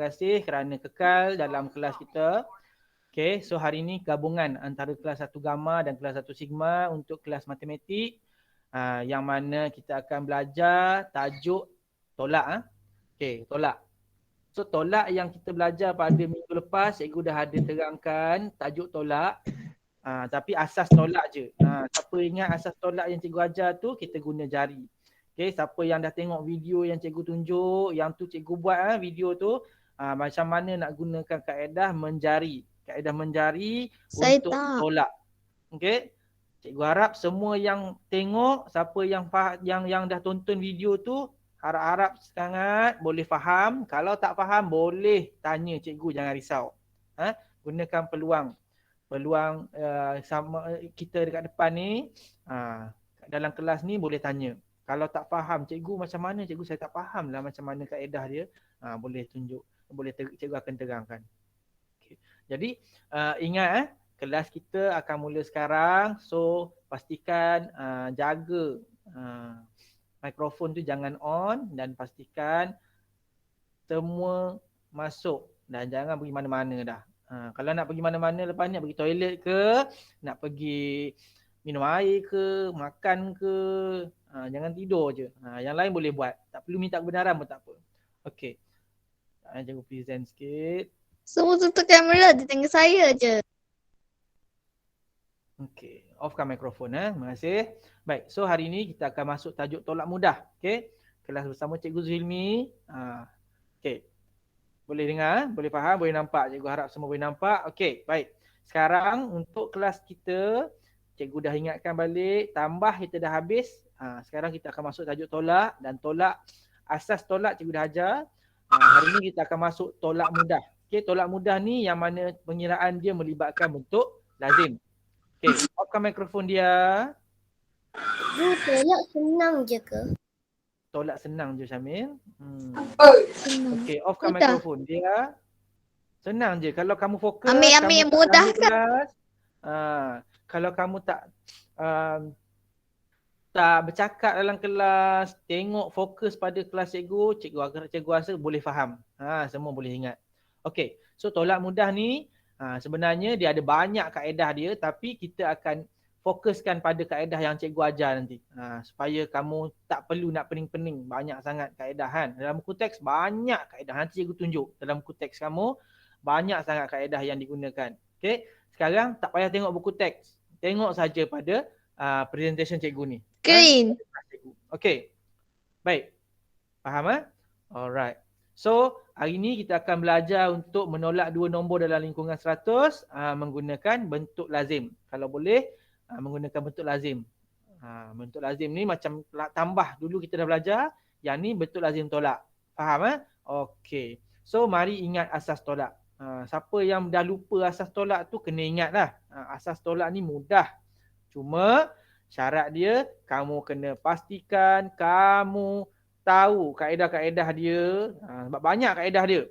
kasih kerana kekal dalam kelas kita. Okay, so hari ini gabungan antara kelas 1 Gamma dan kelas 1 Sigma untuk kelas matematik. Yang mana kita akan belajar tajuk tolak. Okay, tolak. So tolak yang kita belajar pada minggu lepas, cikgu dah ada terangkan tajuk tolak. Tapi asas tolak je. Siapa ingat asas tolak yang cikgu ajar tu, kita guna jari. Okay, siapa yang dah tengok video yang cikgu tunjuk, yang tu cikgu buat video tu, macam mana nak gunakan kaedah menjari. Kaedah menjari Saya untuk tak. tolak. Okay. Cikgu harap semua yang tengok, siapa yang dah tonton video tu, harap-harap sangat boleh faham. Kalau tak faham, boleh tanya cikgu, jangan risau. Gunakan peluang sama kita dekat depan ni, dalam kelas ni boleh tanya. Kalau tak faham, cikgu macam mana? Cikgu saya tak faham lah macam mana kaedah dia. Boleh tunjuk, cikgu akan terangkan. Okay. Jadi ingat kelas kita akan mula sekarang. So pastikan jaga mikrofon tu jangan on dan pastikan semua masuk dan jangan pergi mana-mana dah. Kalau nak pergi mana-mana lepas ni, nak pergi toilet ke, nak pergi minum air ke, makan ke, jangan tidur je. Yang lain boleh buat. Tak perlu minta kebenaran pun tak apa. Okey. Cikgu present sikit. Semua tutup kamera di tengah saya je. Okey, offkan mikrofon. Terima kasih. Baik, so hari ni kita akan masuk tajuk tolak mudah. Okey, kelas bersama Cikgu Zulmi. Okey, boleh dengar, boleh faham, boleh nampak. Cikgu harap semua boleh nampak. Okey, baik. Sekarang untuk kelas kita, cikgu dah ingatkan balik, tambah kita dah habis. Sekarang kita akan masuk tajuk tolak dan tolak, asas tolak cikgu dah ajar. Hari ni kita akan masuk tolak mudah. Okey, tolak mudah ni yang mana pengiraan dia melibatkan bentuk lazim. Okey, offkan mikrofon dia. Tolak senang je ke? Tolak senang je Syamil. Senang. Okey, offkan mikrofon dia. Senang je. Kalau kamu fokus, Ambil kamu yang mudah kan? kelas, kalau kamu tak bercakap dalam kelas, tengok fokus pada kelas cikgu rasa boleh faham. Semua boleh ingat. Okey, so tolak mudah ni sebenarnya dia ada banyak kaedah dia, tapi kita akan fokuskan pada kaedah yang cikgu ajar nanti. Supaya kamu tak perlu nak pening-pening banyak sangat kaedah kan. Dalam buku teks banyak kaedah, nanti cikgu tunjuk dalam buku teks kamu banyak sangat kaedah yang digunakan. Okey, sekarang tak payah tengok buku teks. Tengok saja pada presentation cikgu ni. Screen. Okey. Baik. Faham Alright. So, hari ni kita akan belajar untuk menolak dua nombor dalam lingkungan 100 menggunakan bentuk lazim. Kalau boleh, menggunakan bentuk lazim. Bentuk lazim ni macam tambah dulu kita dah belajar. Yang ni bentuk lazim tolak. Faham Okey. So, mari ingat asas tolak. Siapa yang dah lupa asas tolak tu kena ingat lah. Asas tolak ni mudah. Cuma syarat dia kamu kena pastikan kamu tahu kaedah-kaedah dia. Sebab banyak kaedah dia.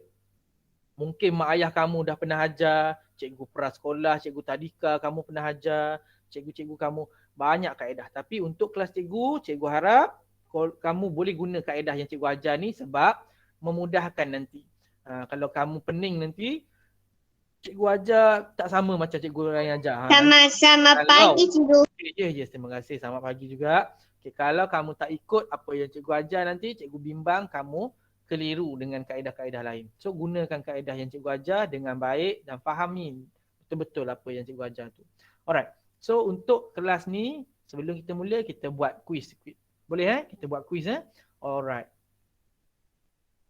Mungkin mak ayah kamu dah pernah ajar, cikgu prasekolah, cikgu tadika kamu pernah ajar, cikgu-cikgu kamu banyak kaedah. Tapi untuk kelas cikgu harap kamu boleh guna kaedah yang cikgu ajar ni sebab memudahkan nanti. Kalau kamu pening nanti, cikgu ajar tak sama macam cikgu yang ajar. Sama-sama pagi cikgu. Yes, terima kasih. Selamat pagi juga. Okay, kalau kamu tak ikut apa yang cikgu ajar nanti, cikgu bimbang kamu keliru dengan kaedah-kaedah lain. So, gunakan kaedah yang cikgu ajar dengan baik dan fahami betul-betul apa yang cikgu ajar tu. Alright. So, untuk kelas ni, sebelum kita mula, kita buat quiz. Boleh Kita buat quiz Alright.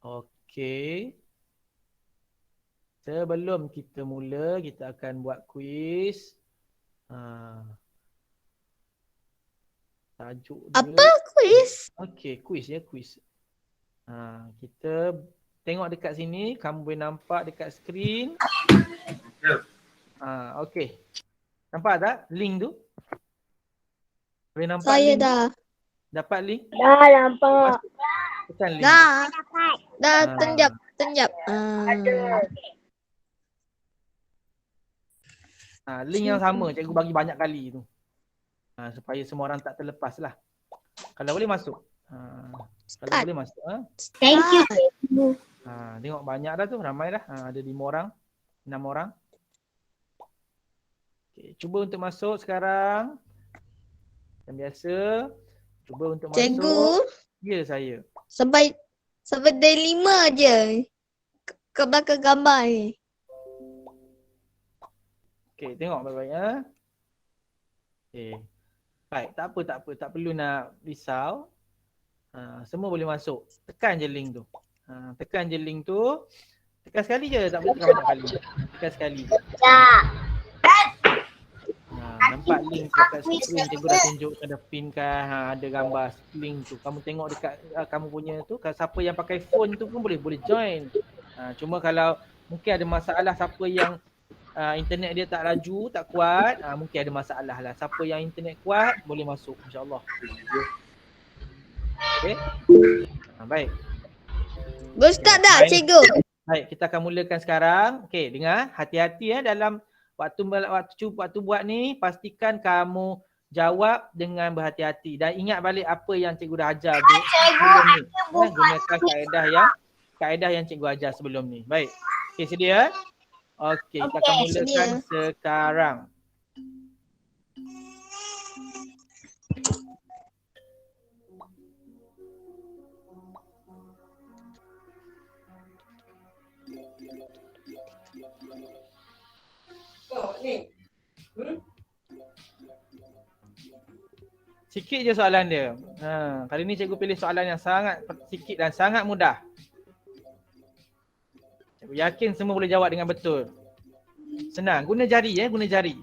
Okay. Sebelum kita mula, kita akan buat quiz. Tajuk dia. Apa quiz? Okey, quiz. Kita tengok dekat sini, kamu boleh nampak dekat skrin. Okey. Nampak tak link tu? Boleh nampak Saya link? dah. Dapat link? Dah nampak. Tekan link. Dah. Dah tenjap. Link yang sama cikgu bagi banyak kali tu. Supaya semua orang tak terlepas lah. Kalau boleh masuk. Kalau boleh masuk. Thank you cikgu. Tengok banyak dah tu, ramai dah. Ada 5 orang, 6 orang. Okay, cuba untuk masuk sekarang. Macam biasa. Cuba untuk Cikgu, masuk. Ya, saya. sampai dari 5 je. Ke belakang gambar ni. Okay, tengok baik-baik ya. Okay. Baik, tak apa. Tak perlu nak risau. Semua boleh masuk. Tekan je link tu. Tekan je link tu. Tekan sekali je, tak boleh tekan banyak kali. Tekan sekali je. Nampak link tu kat screen, cikgu dah tunjuk, ada pin kan, ada gambar link tu. Kamu tengok dekat kamu punya tu, siapa yang pakai phone tu pun boleh join. Cuma kalau mungkin ada masalah, siapa yang internet dia tak laju, tak kuat, mungkin ada masalah lah. Siapa yang internet kuat boleh masuk, insya-Allah. Okey. Baik. Start dah cikgu. Baik, kita akan mulakan sekarang. Okey, dengar, hati-hati dalam waktu buat ni, pastikan kamu jawab dengan berhati-hati dan ingat balik apa yang cikgu dah ajar sebelum ni. Gunakan kaedah yang cikgu ajar sebelum ni. Baik. Okey, sedia? Okey, kita akan mulakan sekarang. Sikit je soalan dia. Kali ni cikgu pilih soalan yang sangat sikit dan sangat mudah. Cikgu yakin semua boleh jawab dengan betul. Senang. Guna jari guna jari.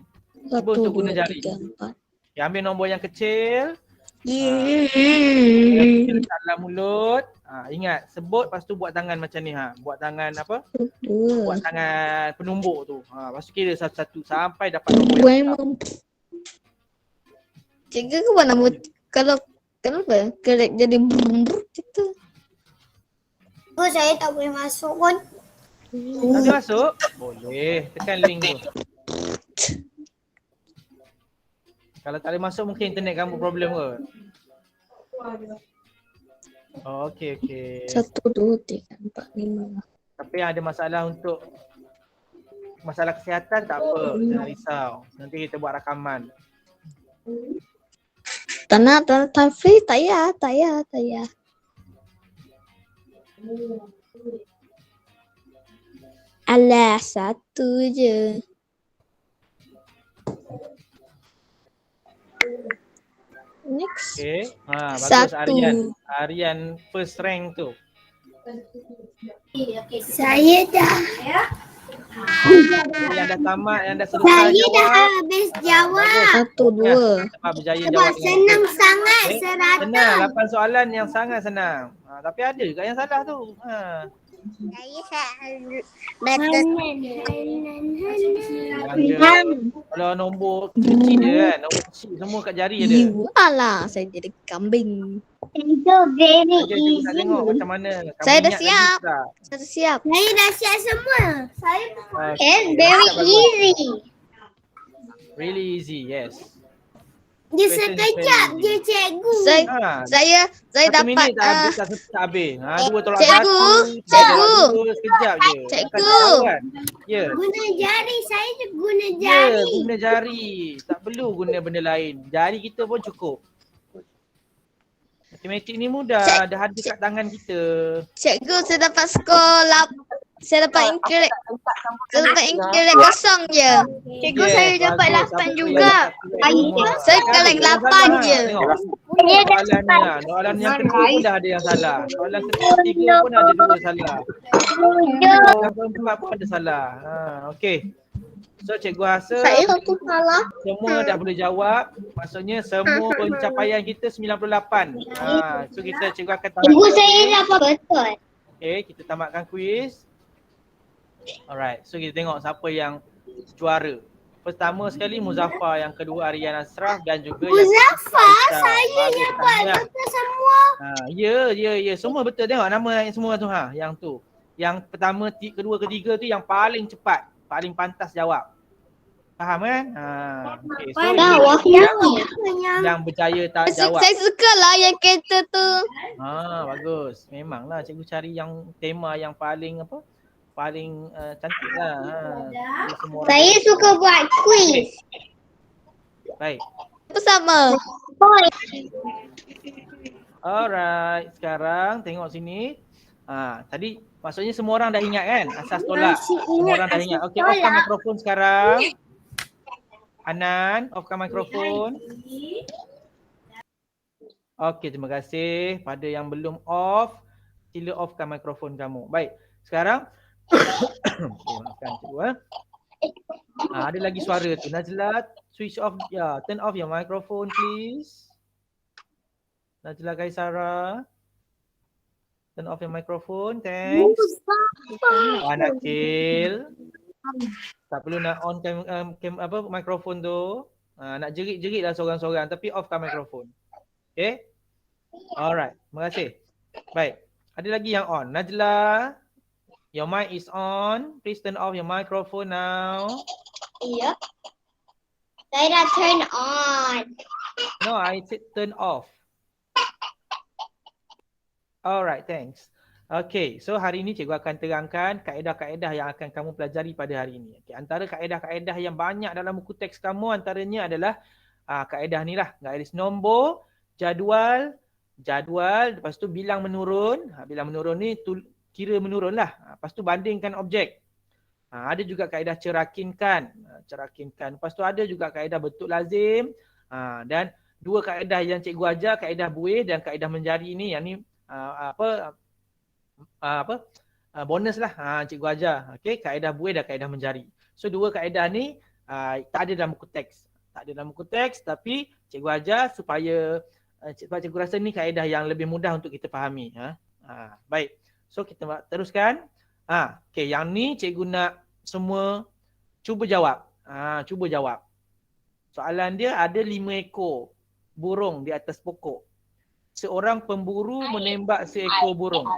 Cuba untuk guna jari. Okay, ambil nombor yang kecil. Letak dalam mulut. Ingat, sebut lepas tu buat tangan macam ni. Buat tangan apa? Buat tangan penumbuk tu. Lepas tu kira satu-satu sampai dapat nombor yang besar. Cikgu ke mana kalau kenapa kerek jadi gitu? Saya tak boleh masuk pun. Tak boleh masuk? Boleh. Tekan link tu. Kalau tak boleh masuk mungkin internet kamu problem ke? Okey. 1, 2, 3, 4, 5. Tapi ada masalah untuk masalah kesihatan tak apa. Jangan risau. Nanti kita buat rakaman. Tanah free tak ya. Alah, 1 je. Next. Okay. Bagus 1. Aryan first rank tu. Saya dah. Yang dah tamat, yang dah selesai Saya jawab. dah habis jawab. 1, 2. Sebab berjaya Sebab jawab senang sangat, okay. 100. Senang, 8 soalan yang sangat senang. Tapi ada juga yang salah tu. Kalau nombor kecil je kan, nombor kecil semua kat jari ada. Alah, saya jadi kambing. Kita tengok macam mana. Saya dah siap. Saya dah siap semua. Very easy. Really easy, yes. Dia sekejap je cikgu. Saya Satu dapat minit tak habis. 2 tolak 1. Cikgu. Sekejap je. Cikgu. Ya. Guna jari, saya je guna Ya, jari. guna jari. Tak perlu guna benda lain. Jari kita pun cukup. Matematik ni mudah. Dah ada kat tangan kita. Cikgu, saya dapat skor saya dapat incorrect. Saya dapat incorrect kosong je. Cikgu, saya dapat 8 juga. Saya correct 8 je. Soalan yang kedua pun dah ada yang salah. Soalan ketiga pun ada 2 salah. Soalan keempat pun ada salah. Okey. So cikgu rasa Saya satu salah. semua dah boleh jawab. Maksudnya semua pencapaian kita 98. So kita cikgu akan tamatkan. Cikgu, saya dapat betul. Okay, kita tamatkan kuis. Alright, so kita tengok siapa yang juara. Pertama sekali Muzaffar, yang kedua Aryan Ashraf dan juga Muzaffar, saya yang buat betul semua. Ya, semua betul. Tengok nama yang semua tu yang tu. Yang pertama, kedua, ketiga tu yang paling cepat, paling pantas jawab. Faham kan? Okay. So yang berjaya tak jawab. Saya suka lah yang kereta tu. Bagus. Memanglah cikgu cari yang tema yang paling apa? Paling cantik lah. Saya suka buat quiz. Baik. Apa sama? Alright, sekarang tengok sini. Tadi maksudnya semua orang dah ingat kan? Asas tolak. Semua orang dah ingat. Okey, offkan mikrofon sekarang. Anan, offkan mikrofon. Okey, terima kasih. Pada yang belum off, sila offkan mikrofon kamu. Baik, sekarang maafkan cikgu. Ada lagi suara tu. Najla, switch off. Turn off your microphone please. Najla Kaisara. Turn off your microphone. Thanks. Anak kecil. Tak perlu nak on mikrofon tu. Nak jerit-jerit lah seorang-seorang tapi offkan mikrofon. Okay. Alright. Terima kasih. Baik. Ada lagi yang on. Najla. Your mic is on. Please turn off your microphone now. Iya. Saya dah turn on. No, I said turn off. Alright, thanks. Okay, so hari ini cikgu akan terangkan kaedah-kaedah yang akan kamu pelajari pada hari ini. Okay, antara kaedah-kaedah yang banyak dalam buku teks kamu antaranya adalah kaedah ni lah. Garis nombor, jadual, lepas tu bilang menurun. Bilang menurun ni kira menurun lah. Lepas tu bandingkan objek. Ada juga kaedah cerakinkan. Lepas tu ada juga kaedah bentuk lazim. Dan dua kaedah yang cikgu ajar, kaedah buih dan kaedah menjari ni. Yang ni bonus lah cikgu ajar. Okey, kaedah buih dan kaedah menjari. So dua kaedah ni tak ada dalam buku teks. Tapi cikgu ajar supaya cikgu rasa ni kaedah yang lebih mudah untuk kita fahami. Baik. So kita teruskan. Okey, yang ni cikgu nak semua cuba jawab. Cuba jawab. Soalan dia ada 5 ekor burung di atas pokok. Seorang pemburu menembak seekor burung.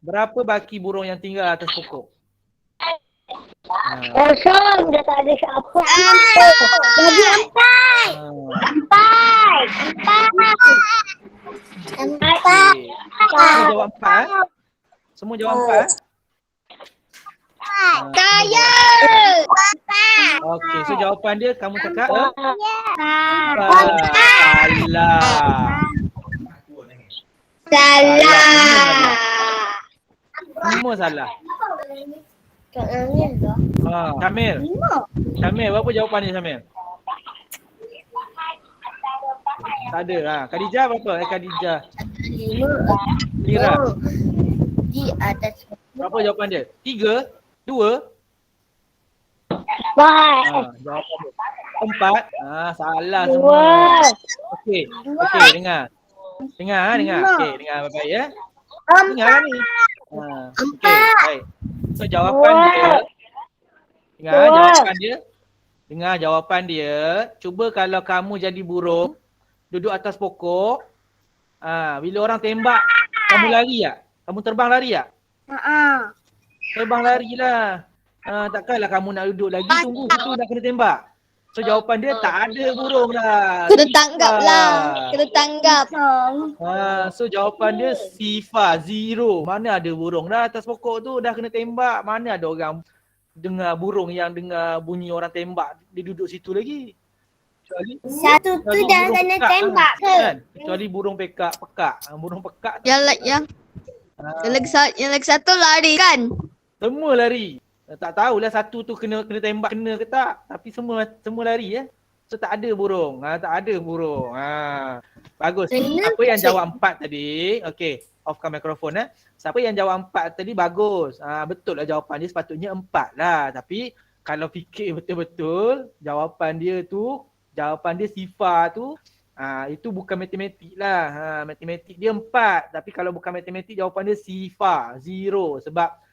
Berapa baki burung yang tinggal atas pokok? Kosong, dah tak ada siapa. Jadi 4. Semua jawab 4. Semua jawab 4. Saya. Okey, so jawapan dia kamu cakap Salah. Semua salah. Syamil, berapa jawapan dia Syamil? Tak ada. Khadijah berapa? Khadijah. Lira. Di atas. Berapa jawapan dia? 3? 2? Jawapan dia. 4? Salah semua. Okey, dengar. Dengar. Okey, dengar baik-baik ya. Dengar ni. Okey, baik. So jawapan dia. Dengar jawapan dia. Cuba kalau kamu jadi burung, duduk atas pokok, bila orang tembak, kamu lari tak? Kamu terbang lari tak? Terbang larilah. Takkanlah kamu nak duduk lagi, tunggu situ dah kena tembak. So jawapan dia tak ada burung dah. Kena tanggap lah. Kena tanggap. So jawapan dia sifar, zero. Mana ada burung dah atas pokok tu dah kena tembak. Mana ada orang dengar burung yang dengar bunyi orang tembak dia duduk situ lagi. Satu tu dah kena tembak ke? Kan? Kecuali burung pekak. Burung pekak. Yang lagi satu lari kan? Semua lari. Tak tahulah satu tu kena tembak kena ke tak. Tapi semua lari ya. So tak ada burung. Bagus. Siapa yang jawab 4 tadi? Okey, offkan mikrofon . Siapa yang jawab 4 tadi bagus. Betul lah jawapan dia sepatutnya 4 lah. Tapi kalau fikir betul-betul jawapan dia sifar tu itu bukan matematik lah. Matematik dia 4. Tapi kalau bukan matematik jawapan dia sifar, zero. Sebab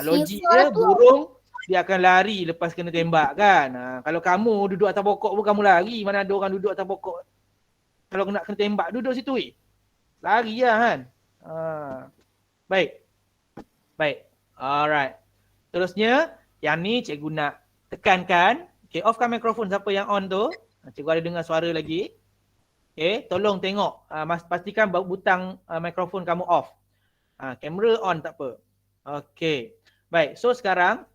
logik dia burung dia akan lari lepas kena tembak kan. Kalau kamu duduk atas pokok pun kamu lari. Mana ada orang duduk atas pokok kalau nak kena tembak duduk situ lari lah kan. Baik. Alright. Terusnya yang ni cikgu nak tekankan Okay, offkan mikrofon siapa yang on tu. Cikgu ada dengar suara lagi. Okay, tolong tengok. Pastikan butang mikrofon kamu off. Kamera on tak apa. Okay. Baik, so sekarang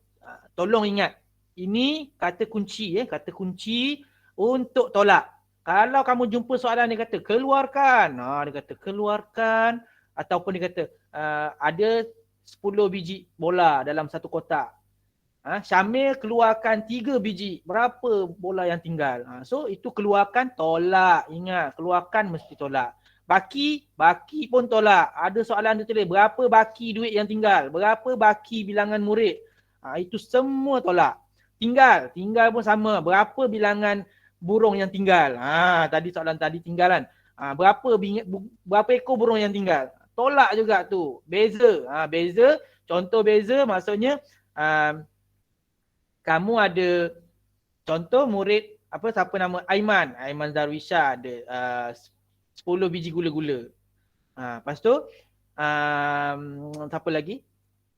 tolong ingat. Ini kata kunci kata kunci untuk tolak. Kalau kamu jumpa soalan dia kata keluarkan. Dia kata keluarkan. Ataupun dia kata ada 10 biji bola dalam satu kotak. Syamil keluarkan 3 biji. Berapa bola yang tinggal? So itu keluarkan tolak. Ingat, keluarkan mesti tolak. Baki pun tolak. Ada soalan tu tulis, berapa baki duit yang tinggal? Berapa baki bilangan murid? Itu semua tolak. Tinggal pun sama. Berapa bilangan burung yang tinggal? Tadi soalan tadi tinggalan. Berapa ekor burung yang tinggal? Tolak juga tu. Beza. Beza. Contoh beza maksudnya kamu ada contoh murid siapa nama Aiman Darwisha ada 10 biji gula-gula. Lepas tu siapa lagi?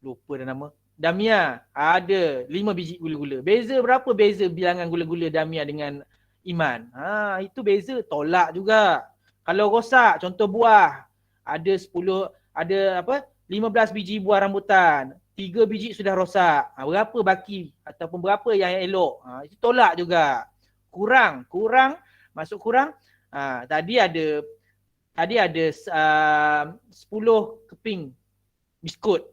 Lupa dah nama. Damia ada 5 biji gula-gula. Beza berapa beza bilangan gula-gula Damia dengan Iman? Itu beza, tolak juga. Kalau rosak contoh buah ada 15 biji buah rambutan. 3 biji sudah rosak. Berapa baki ataupun berapa yang elok? Itu tolak juga. Kurang masuk kurang. Tadi ada 10 keping biskut.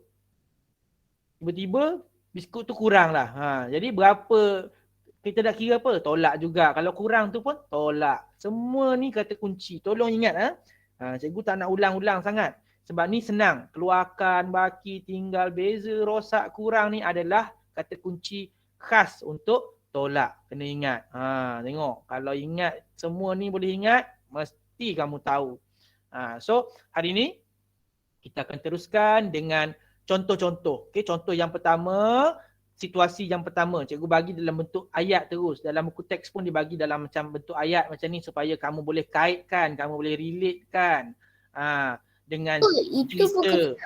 Tiba-tiba biskut tu kurang lah. Jadi berapa kita nak kira apa? Tolak juga. Kalau kurang tu pun tolak. Semua ni kata kunci. Tolong ingat. Cikgu tak nak ulang-ulang sangat. Sebab ni senang. Keluarkan, baki, tinggal, beza, rosak, kurang ni adalah kata kunci khas untuk tolak. Kena ingat. Tengok. Kalau ingat semua ni boleh ingat, mesti kamu tahu. So, hari ni kita akan teruskan dengan contoh-contoh. Okay, contoh yang pertama, situasi yang pertama. Cikgu bagi dalam bentuk ayat terus. Dalam buku teks pun dibagi dalam macam bentuk ayat macam ni supaya kamu boleh kaitkan, kamu boleh relatekan. Dengan cerita.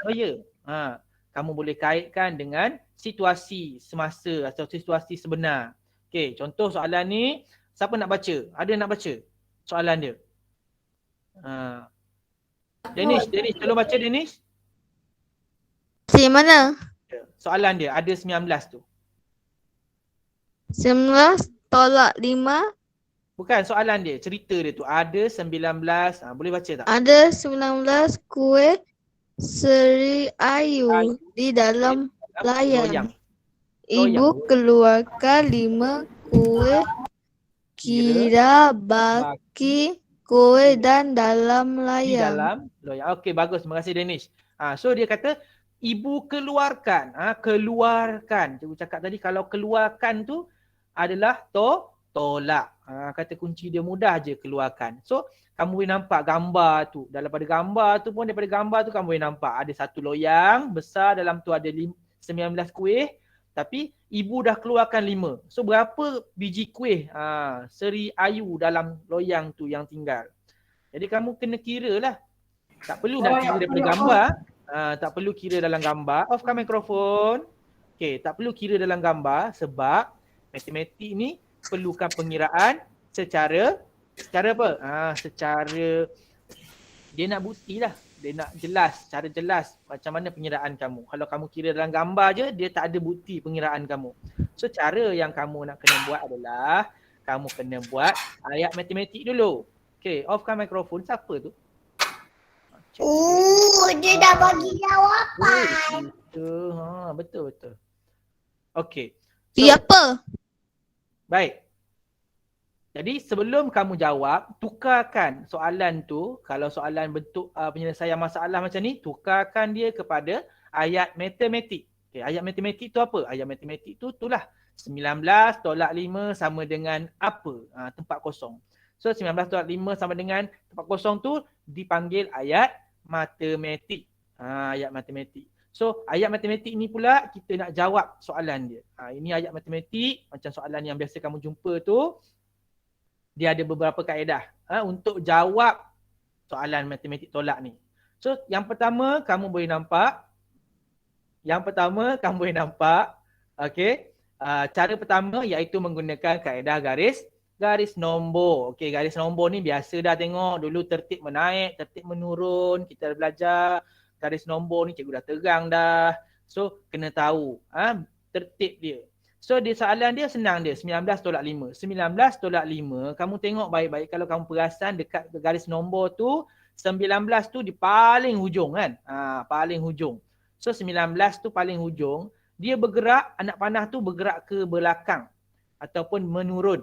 Kamu boleh kaitkan dengan situasi semasa atau situasi sebenar. Okey, contoh soalan ni, siapa nak baca? Ada nak baca soalan dia? Dennis, tolong baca Dennis. Si mana? Soalan dia ada 19 tu. 19 tolak 5. Bukan soalan dia, cerita dia tu. Ada 19, boleh baca tak? Ada 19 kuih seri ayu di dalam loyang. Ibu keluarkan 5 kuih kira baki kuih dan dalam Di loyang. dalam loyang. Okey, bagus. Terima kasih Danish. So dia kata ibu keluarkan. Keluarkan. Cikgu cakap tadi kalau keluarkan tu adalah tolak. Kata kunci dia mudah je keluarkan. So kamu boleh nampak gambar tu. Daripada gambar tu kamu boleh nampak ada satu loyang besar, dalam tu ada 19 kuih. Tapi ibu dah keluarkan 5. So berapa biji kuih seri ayu dalam loyang tu yang tinggal? Jadi kamu kena kira lah. Tak perlu nak kira daripada gambar. Tak perlu kira dalam gambar. Offkan mikrofon. Okay, tak perlu kira dalam gambar sebab matematik ni perlukan pengiraan secara apa? Secara dia nak bukti lah. Dia nak jelas, secara jelas macam mana pengiraan kamu. Kalau kamu kira dalam gambar je, dia tak ada bukti pengiraan kamu. So cara yang kamu nak kena buat adalah kamu kena buat ayat matematik dulu. Okay, offkan mikrofon. Siapa tu? Dia dah bagi jawapan. Betul. Okay. Siapa? Baik. Jadi sebelum kamu jawab, tukarkan soalan tu. Kalau soalan bentuk penyelesaian masalah macam ni, tukarkan dia kepada ayat matematik. Okay, ayat matematik tu apa? Ayat matematik tu itulah 19 tolak 5 sama dengan apa? Tempat kosong. So 19 tolak 5 sama dengan tempat kosong tu dipanggil ayat matematik. Ayat matematik. So ayat matematik ni pula kita nak jawab soalan dia. Ini ayat matematik macam soalan yang biasa kamu jumpa tu. Dia ada beberapa kaedah untuk jawab soalan matematik tolak ni. So yang pertama kamu boleh nampak. Okay. Cara pertama iaitu menggunakan kaedah garis nombor. Okey, garis nombor ni biasa dah tengok dulu tertib menaik, tertib menurun, kita dah belajar garis nombor ni cikgu dah terang dah. So kena tahu tertib dia. So dia soalan dia senang dia 19 tolak 5. 19 tolak 5 kamu tengok baik-baik kalau kamu perasan dekat garis nombor tu 19 tu di paling hujung kan. Paling hujung. So 19 tu paling hujung, dia bergerak, anak panah tu bergerak ke belakang ataupun menurun.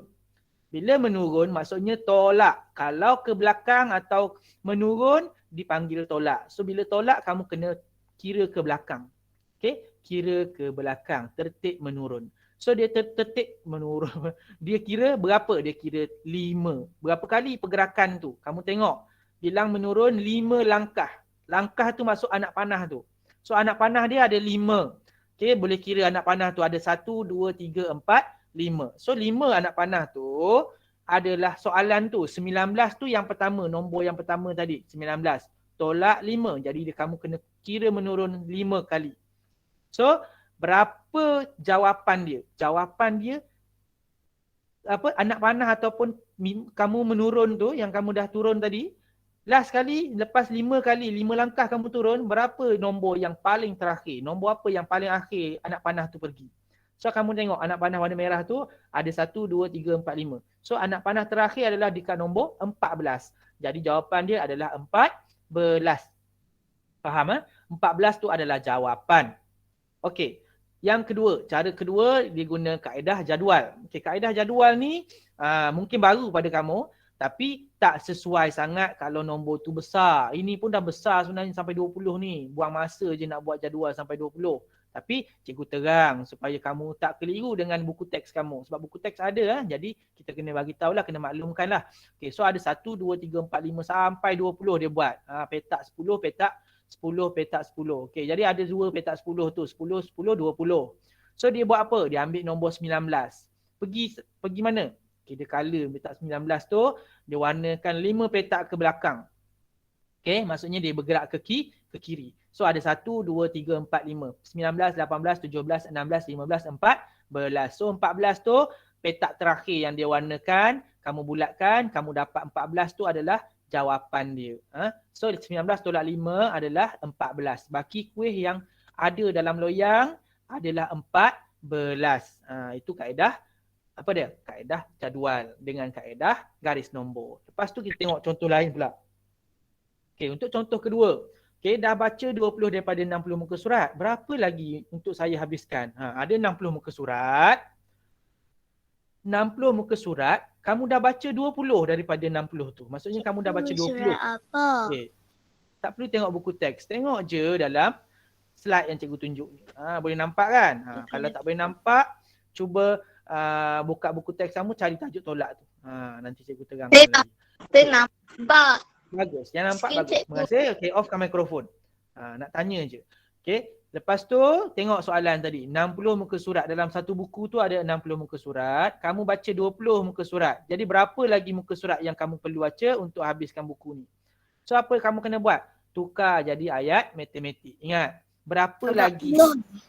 Bila menurun maksudnya tolak. Kalau ke belakang atau menurun dipanggil tolak. So bila tolak kamu kena kira ke belakang. Okey, kira ke belakang, tertib menurun. So dia tertib menurun. Dia kira berapa? Dia kira 5. Berapa kali pergerakan tu? Kamu tengok. Bilang menurun 5 langkah. Langkah tu masuk anak panah tu. So anak panah dia ada 5. Okey, boleh kira anak panah tu ada 1, 2, 3, 4, 5. So 5 anak panah tu adalah soalan tu. 19 tu yang pertama, nombor yang pertama tadi. 19. Tolak 5. Jadi kamu kena kira menurun 5 kali. So berapa jawapan dia? Jawapan dia anak panah ataupun kamu menurun tu yang kamu dah turun tadi. Last kali, lepas 5 kali, 5 langkah kamu turun, berapa nombor yang paling terakhir? Nombor apa yang paling akhir anak panah tu pergi? So kamu tengok anak panah warna merah tu ada 1, 2, 3, 4, 5. So anak panah terakhir adalah dekat nombor 14. Jadi jawapan dia adalah 14. Faham? 14 tu adalah jawapan. Okey. Yang kedua, cara kedua dia guna kaedah jadual. Okey, kaedah jadual ni mungkin baru pada kamu. Tapi tak sesuai sangat kalau nombor tu besar. Ini pun dah besar sebenarnya sampai 20 ni. Buang masa je nak buat jadual sampai 20. Tapi cikgu terang supaya kamu tak keliru dengan buku teks kamu. Sebab buku teks ada jadi kita kena bagi tahulah, kena maklumkan lah. Okay, so ada 1, 2, 3, 4, 5 sampai 20 dia buat. Petak 10, petak 10, petak 10. Okay, jadi ada 2 petak 10 tu. 10, 10, 20. So dia buat apa? Dia ambil nombor 19. Pergi mana? Okay, dia color petak 19 tu, dia warnakan 5 petak ke belakang. Okay, maksudnya dia bergerak ke kiri. So ada 1, 2, 3, 4, 5. 19, 18, 17, 16, 15, 14. So 14 tu petak terakhir yang dia warnakan, kamu bulatkan, kamu dapat 14 tu adalah jawapan dia. So 19 tolak 5 adalah 14. Baki kuih yang ada dalam loyang adalah 14. Itu kaedah apa dia? Kaedah jadual dengan kaedah garis nombor. Lepas tu kita tengok contoh lain pula. Okey, untuk contoh kedua. Okey, dah baca 20 daripada 60 muka surat. Berapa lagi untuk saya habiskan? Ada 60 muka surat. 60 muka surat, kamu dah baca 20 daripada 60 tu. Maksudnya kamu dah baca 20. Surat apa? Okey. Tak perlu tengok buku teks. Tengok je dalam slide yang cikgu tunjuk ni. Boleh nampak kan? Kalau tak boleh nampak, cuba buka buku teks kamu, cari tajuk tolak tu. Nanti cikgu terangkan lagi. Kita nampak. Bagus. Yang nampak Sikit, bagus. cikgu. Terima kasih. Okey, offkan mikrofon. Nak tanya je. Okey. Lepas tu, tengok soalan tadi. 60 muka surat. Dalam satu buku tu ada 60 muka surat. Kamu baca 20 muka surat. Jadi berapa lagi muka surat yang kamu perlu baca untuk habiskan buku ni? So apa kamu kena buat? Tukar jadi ayat matematik. Ingat. Berapa lagi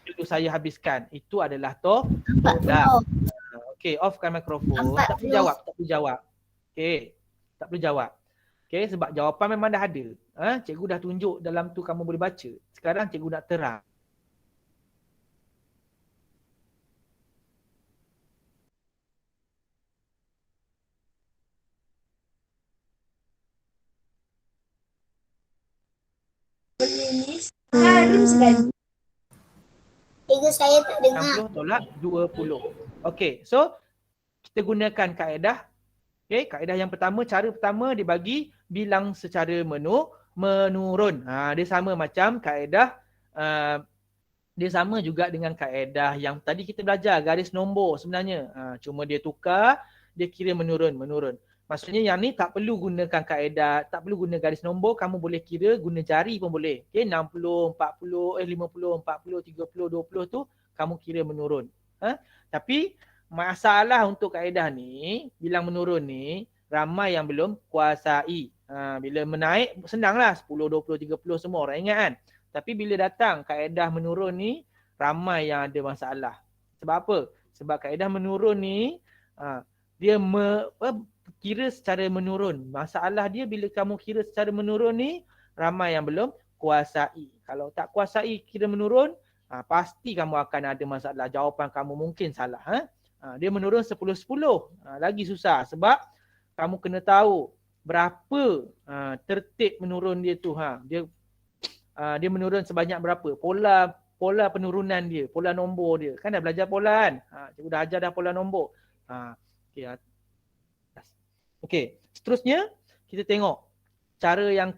perlu saya habiskan? Itu adalah tolak. Okey, offkan mikrofon. Tak perlu jawab. Tak perlu jawab. Okey. Tak perlu jawab. Okey, sebab jawapan memang dah ada. Cikgu dah tunjuk dalam tu kamu boleh baca. Sekarang cikgu nak terang. Cikgu saya tak dengar. 60 tolak 20. Okey, so kita gunakan kaedah. Okey, kaedah yang pertama, cara pertama dia bagi bilang secara menurun. Dia sama macam kaedah dia sama juga dengan kaedah yang tadi kita belajar, garis nombor sebenarnya. Cuma dia tukar, dia kira menurun. Maksudnya yang ni tak perlu gunakan kaedah, tak perlu guna garis nombor, kamu boleh kira guna jari pun boleh. Okey, 60, 40, 50, 40, 30, 20 tu kamu kira menurun. Tapi masalah untuk kaedah ni, bilang menurun ni, ramai yang belum kuasai. Bila menaik, senanglah 10, 20, 30 semua orang ingat kan. Tapi bila datang kaedah menurun ni, ramai yang ada masalah. Sebab apa? Sebab kaedah menurun ni dia kira secara menurun. Masalah dia bila kamu kira secara menurun ni, ramai yang belum kuasai. Kalau tak kuasai kira menurun, pasti kamu akan ada masalah. Jawapan kamu mungkin salah. Dia menurun 10-10. Lagi susah sebab kamu kena tahu berapa tertib menurun dia tu. Dia menurun sebanyak berapa. Pola penurunan dia, pola nombor dia. Kan dah belajar pola kan? Cikgu dah ajar dah pola nombor. Okey, seterusnya kita tengok cara yang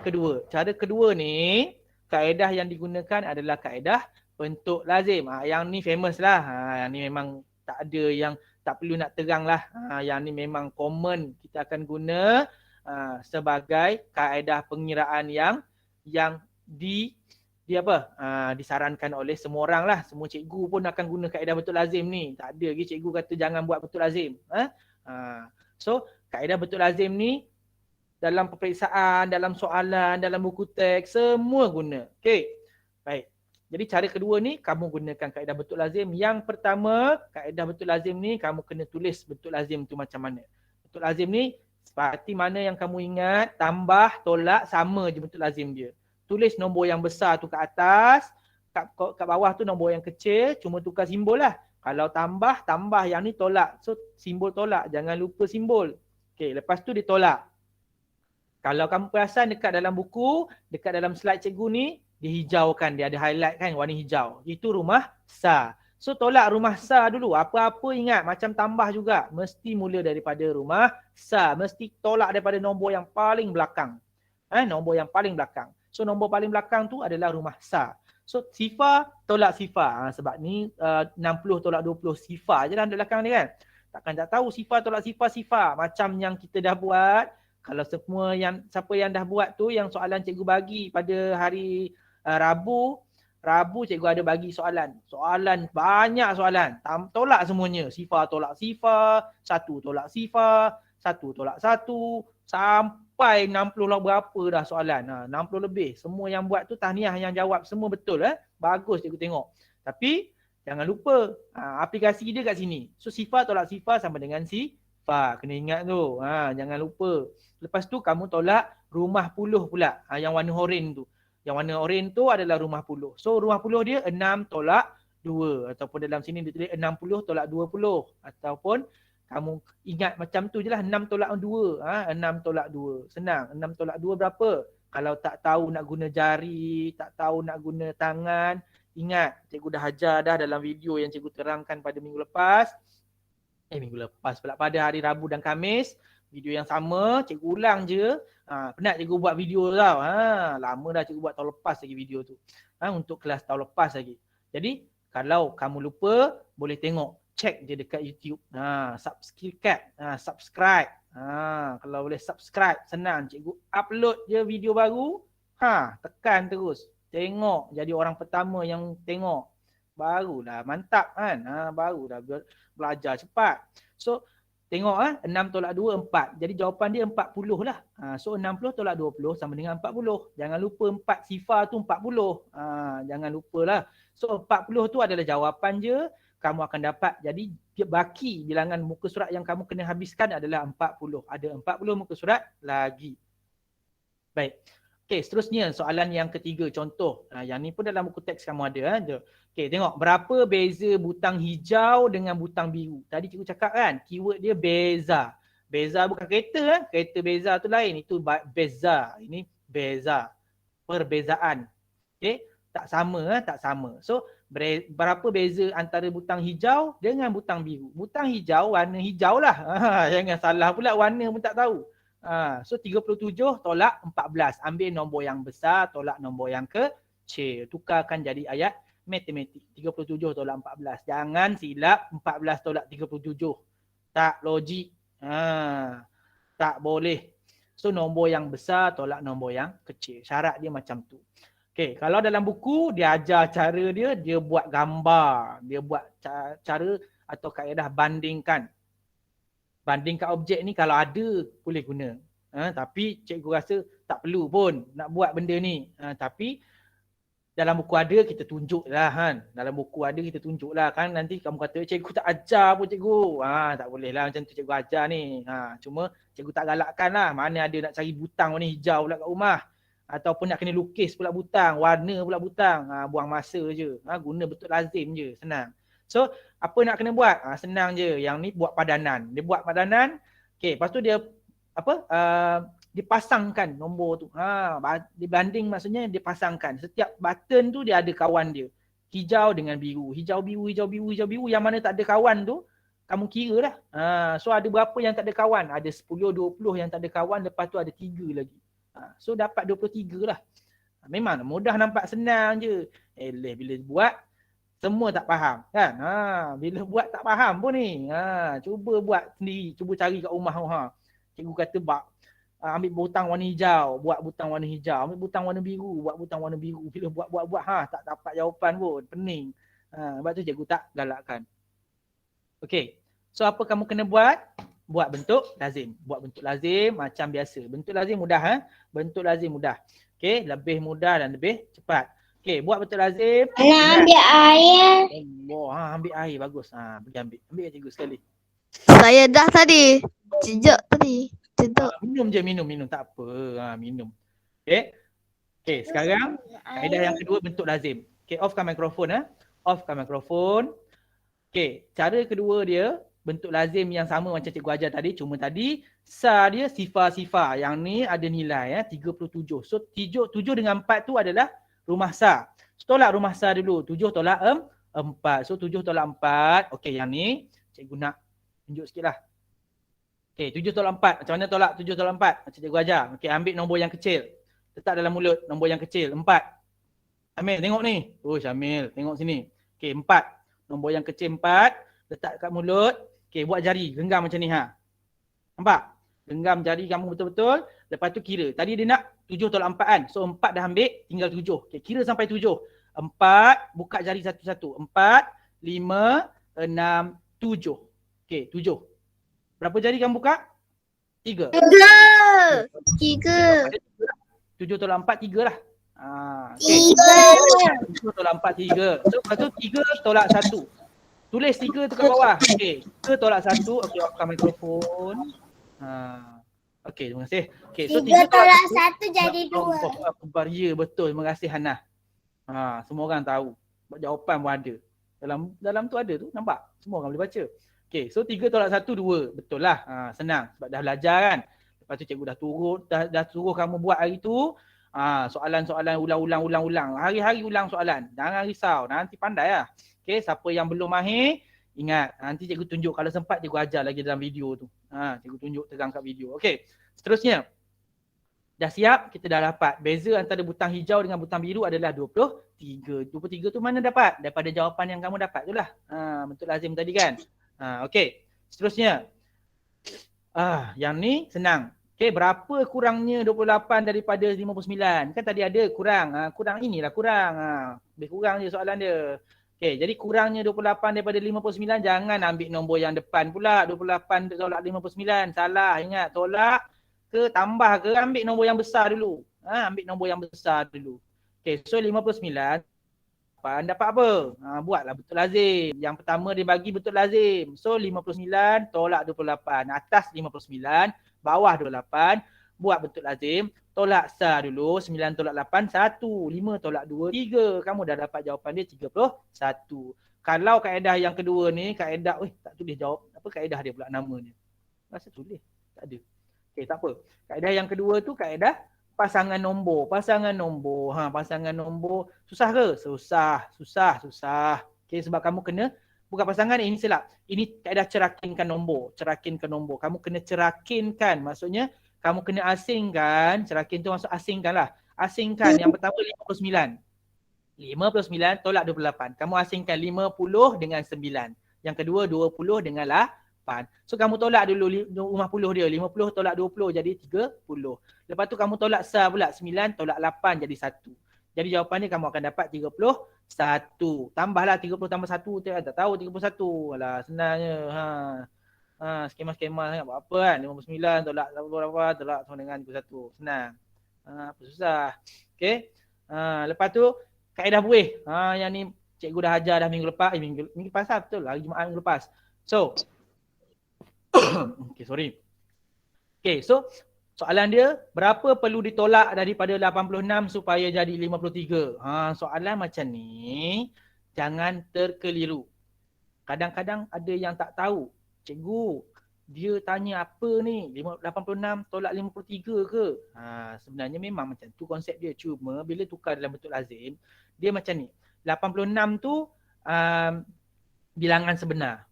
kedua. Cara kedua ni, kaedah yang digunakan adalah kaedah bentuk lazim. Yang ni famous lah. Yang ni memang tak ada yang tak perlu nak terang lah. Yang ni memang common kita akan guna sebagai kaedah pengiraan yang disarankan oleh semua orang lah. Semua cikgu pun akan guna kaedah bentuk lazim ni. Tak ada lagi cikgu kata jangan buat bentuk lazim. So, kaedah bentuk lazim ni dalam peperiksaan, dalam soalan, dalam buku teks, semua guna. Okey. Baik. Jadi cara kedua ni kamu gunakan kaedah bentuk lazim. Yang pertama, kaedah bentuk lazim ni kamu kena tulis bentuk lazim tu macam mana. Bentuk lazim ni seperti mana yang kamu ingat, tambah, tolak, sama je bentuk lazim dia. Tulis nombor yang besar tu kat atas, kat bawah tu nombor yang kecil, cuma tukar simbol lah. Kalau tambah, yang ni tolak. So simbol tolak, jangan lupa simbol. Okey, lepas tu ditolak. Kalau kamu perasan dekat dalam buku, dekat dalam slide cikgu ni, dihijaukan, dia ada highlight kan warna hijau. Itu rumah sa. So tolak rumah sa dulu. Apa-apa ingat macam tambah juga. Mesti mula daripada rumah sa. Mesti tolak daripada nombor yang paling belakang. Nombor yang paling belakang. So nombor paling belakang tu adalah rumah sa. So sifar tolak sifar. Sebab ni 60 tolak 20 sifar je dalam belakang ni kan. Takkan tak tahu sifar tolak sifar. Macam yang kita dah buat. Kalau siapa yang dah buat tu, yang soalan cikgu bagi pada hari Rabu cikgu ada bagi soalan. Soalan, banyak soalan. Tolak semuanya. Sifar tolak sifar, satu tolak sifar, satu tolak satu, sampai 60 lah berapa dah soalan. 60 lebih. Semua yang buat tu tahniah yang jawab. Semua betul. Bagus cikgu tengok. Tapi jangan lupa aplikasi dia kat sini. So sifar tolak sifar sama dengan sifar. Kena ingat tu. Jangan lupa. Lepas tu kamu tolak rumah puluh pula. Yang warna oranye tu. Yang warna oranye tu adalah rumah puluh. So rumah puluh dia 6 tolak 2. Ataupun dalam sini dia tulis 60 tolak 20. Ataupun kamu ingat macam tu je lah. 6 tolak 2. 6 tolak 2. Senang. 6 tolak 2 berapa? Kalau tak tahu nak guna jari, tak tahu nak guna tangan, ingat cikgu dah ajar dah dalam video yang cikgu terangkan pada minggu lepas. Minggu lepas pula, pada hari Rabu dan Khamis. Video yang sama, cikgu ulang je. Penat cikgu buat video tau. Lama dah cikgu buat tahun lepas lagi video tu. Untuk kelas tahun lepas lagi. Jadi, kalau kamu lupa, boleh tengok. Check je dekat YouTube. Subscribe. Kalau boleh subscribe, senang. Cikgu upload je video baru. Tekan terus. Tengok. Jadi orang pertama yang tengok. Barulah mantap kan. Barulah belajar cepat. So, tengok 6 tolak 2, 4. Jadi jawapan dia 40 lah. So 60 tolak 20 sama dengan 40. Jangan lupa 4 sifar tu 40. Jangan lupalah. So 40 tu adalah jawapan je. Kamu akan dapat. Jadi baki bilangan muka surat yang kamu kena habiskan adalah 40. Ada 40 muka surat lagi. Baik. Okey, seterusnya soalan yang ketiga, contoh. Yang ni pun dalam buku teks kamu ada. Okey, tengok berapa beza butang hijau dengan butang biru. Tadi cikgu cakap kan, keyword dia beza. Beza bukan kereta. Kereta beza tu lain. Itu beza. Ini beza. Perbezaan. Okey, tak sama. So, berapa beza antara butang hijau dengan butang biru. Butang hijau, warna hijau lah. Jangan salah pula, warna pun tak tahu. So 37 tolak 14. Ambil nombor yang besar, tolak nombor yang kecil. Tukarkan jadi ayat matematik. 37 tolak 14. Jangan silap 14 tolak 37. Tak logik. Tak boleh. So nombor yang besar tolak nombor yang kecil. Syarat dia macam tu. Okey, kalau dalam buku dia ajar cara dia buat gambar. Dia buat cara atau kaedah bandingkan. Bandingkan objek ni kalau ada boleh guna. Tapi cikgu rasa tak perlu pun nak buat benda ni. Tapi dalam buku ada kita tunjuk lah kan. Dalam buku ada kita tunjuk lah kan. Nanti kamu kata cikgu tak ajar pun cikgu. Tak boleh lah macam tu cikgu ajar ni. Cuma cikgu tak galakkan lah. Mana ada nak cari butang warna hijau pula kat rumah. Ataupun nak kena lukis pula butang. Warna pula butang. Buang masa je. Guna betul lazim je. Senang. So apa nak kena buat? Senang je. Yang ni buat padanan. Dia buat padanan. Okay, lepas tu dia dipasangkan nombor tu. Dibanding maksudnya dia pasangkan. Setiap button tu dia ada kawan dia. Hijau dengan biru. Hijau, biru, hijau, biru, hijau, biru. Yang mana tak ada kawan tu, kamu kira lah. So ada berapa yang tak ada kawan? Ada 10, 20 yang tak ada kawan. Lepas tu ada 3 lagi. So dapat 23 lah. Memang mudah nampak senang je. Bila buat, semua tak faham kan. Bila buat tak faham pun ni. Cuba buat sendiri. Cuba cari kat rumah. Cikgu kata ambil butang warna hijau, buat butang warna hijau. Ambil butang warna biru, buat butang warna biru. Bila buat tak dapat jawapan pun, pening. Sebab tu cikgu tak galakkan. Okey. So apa kamu kena buat? Buat bentuk lazim. Buat bentuk lazim macam biasa. Bentuk lazim mudah Bentuk lazim mudah. Okey, lebih mudah dan lebih cepat. Okey, buat bentuk lazim. Nak ambil air. Allah, ambil air bagus. Pergi ambil. Ambil cikgu sekali. Saya dah tadi. Sejak tadi. Minum je, minum tak apa. Minum. Okey, sekarang kaedah yang kedua bentuk lazim. Okey, offkan mikrofon Offkan mikrofon. Okey, cara kedua dia bentuk lazim yang sama macam cikgu ajar tadi, cuma tadi sa dia sifar-sifar. Yang ni ada nilai 37. So 7 dengan 4 tu adalah rumah sa. So, tolak rumah sa dulu. 7 tolak 4. So 7 tolak 4. Okey, yang ni cikgu nak tunjuk sikitlah. Okey, 7 tolak 4. Macam mana tolak 7 tolak 4? Macam cikgu ajar. Okey, ambil nombor yang kecil. Letak dalam mulut nombor yang kecil. 4. Syamil, tengok ni. Syamil, tengok sini. Okey, 4. Nombor yang kecil 4. Letak kat mulut. Okey, buat jari. Genggam macam ni. Nampak? Genggam jari kamu betul-betul. Lepas tu kira. Tadi dia nak 7 tolak 4 kan. So 4 dah ambil, tinggal 7. Okey, kira sampai 7. 4, buka jari satu-satu. 4, 5, 6, 7. Okey, 7. Berapa jari kamu buka? 3. 3. 7 tolak 4, 3 lah. 3. 7 tolak 4, 3. So, lepas tu 3 tolak 1. Tulis 3 tu kat bawah. Okey, 3 tolak 1. Okey, offkan mikrofon. Okey, terima kasih. Okey, so 3 tolak 1 jadi 2. Ya, betul. Terima kasih Hannah. Semua orang tahu. Jawapan pun ada. Dalam tu ada tu, nampak? Semua orang boleh baca. Okey, so 3 tolak 1, 2. Betul lah. Senang. Sebab dah belajar kan. Lepas tu cikgu dah suruh kamu buat hari tu. Soalan-soalan ulang-ulang. Hari-hari ulang soalan. Jangan risau. Nanti pandai lah. Okey, siapa yang belum mahir, ingat. Nanti cikgu tunjuk. Kalau sempat cikgu ajar lagi dalam video tu. Cikgu tunjuk terang kat video. Okey, seterusnya. Dah siap? Kita dah dapat. Beza antara butang hijau dengan butang biru adalah 23. 23 tu mana dapat? Daripada jawapan yang kamu dapat tu lah. Bentuk lazim tadi kan. Okey, seterusnya. Yang ni senang. Okey, berapa kurangnya 28 daripada 59? Kan tadi ada kurang. Kurang inilah kurang. Lebih kurang je soalan dia. Okey, jadi kurangnya 28 daripada 59, jangan ambil nombor yang depan pula. 28 tolak 59. Salah, ingat. Tolak ke tambah ke, ambil nombor yang besar dulu. Ambil nombor yang besar dulu. Okey, so 59. Dapat apa? Buatlah betul lazim. Yang pertama dia bagi betul lazim. So 59 tolak 28. Atas 59, bawah 28. Buat betul lazim. Tolak sa dulu. 9 tolak 8, 1. 5 tolak 2, 3. Kamu dah dapat jawapan dia 31. Kalau kaedah yang kedua ni, kaedah, tak tulis jawab. Apa kaedah dia pula namanya? Rasa tulis. Tak ada. Okey, tak apa. Kaedah yang kedua tu kaedah pasangan nombor. Pasangan nombor. Pasangan nombor. Susah ke? Susah. Okey, sebab kamu kena, bukan pasangan ini silap. Ini kaedah cerakinkan nombor. Cerakinkan nombor. Kamu kena cerakinkan. Maksudnya, kamu kena asingkan. Cerakin tu maksud asingkan lah. Asingkan. Yang pertama 59. 59 tolak 28. Kamu asingkan 50 dengan 9. Yang kedua 20 dengan 8. So kamu tolak dulu 50 dia. 50 tolak 20 jadi 30. Lepas tu kamu tolak sa pula. 9 tolak 8 jadi 1. Jadi jawapan ni kamu akan dapat 31. Tambahlah 30 tambah 1. Tak tahu 31. Alah, senangnya. Skema-skema sangat buat apa kan. 59 tolak 88 tolak sama dengan 31. Senang. Apa susah. Okey. Lepas tu kaedah buih. Yang ni cikgu dah ajar dah minggu lepas. Minggu lepas lah, betul lah. Hari Jumaat minggu lepas. So, okay, sorry. Okay, so soalan dia, berapa perlu ditolak daripada 86 supaya jadi 53? Soalan macam ni, jangan terkeliru. Kadang-kadang ada yang tak tahu. Cikgu, dia tanya apa ni? 86 tolak 53 ke? Sebenarnya memang macam tu konsep dia. Cuma bila tukar dalam bentuk lazim, dia macam ni. 86 tu bilangan sebenar.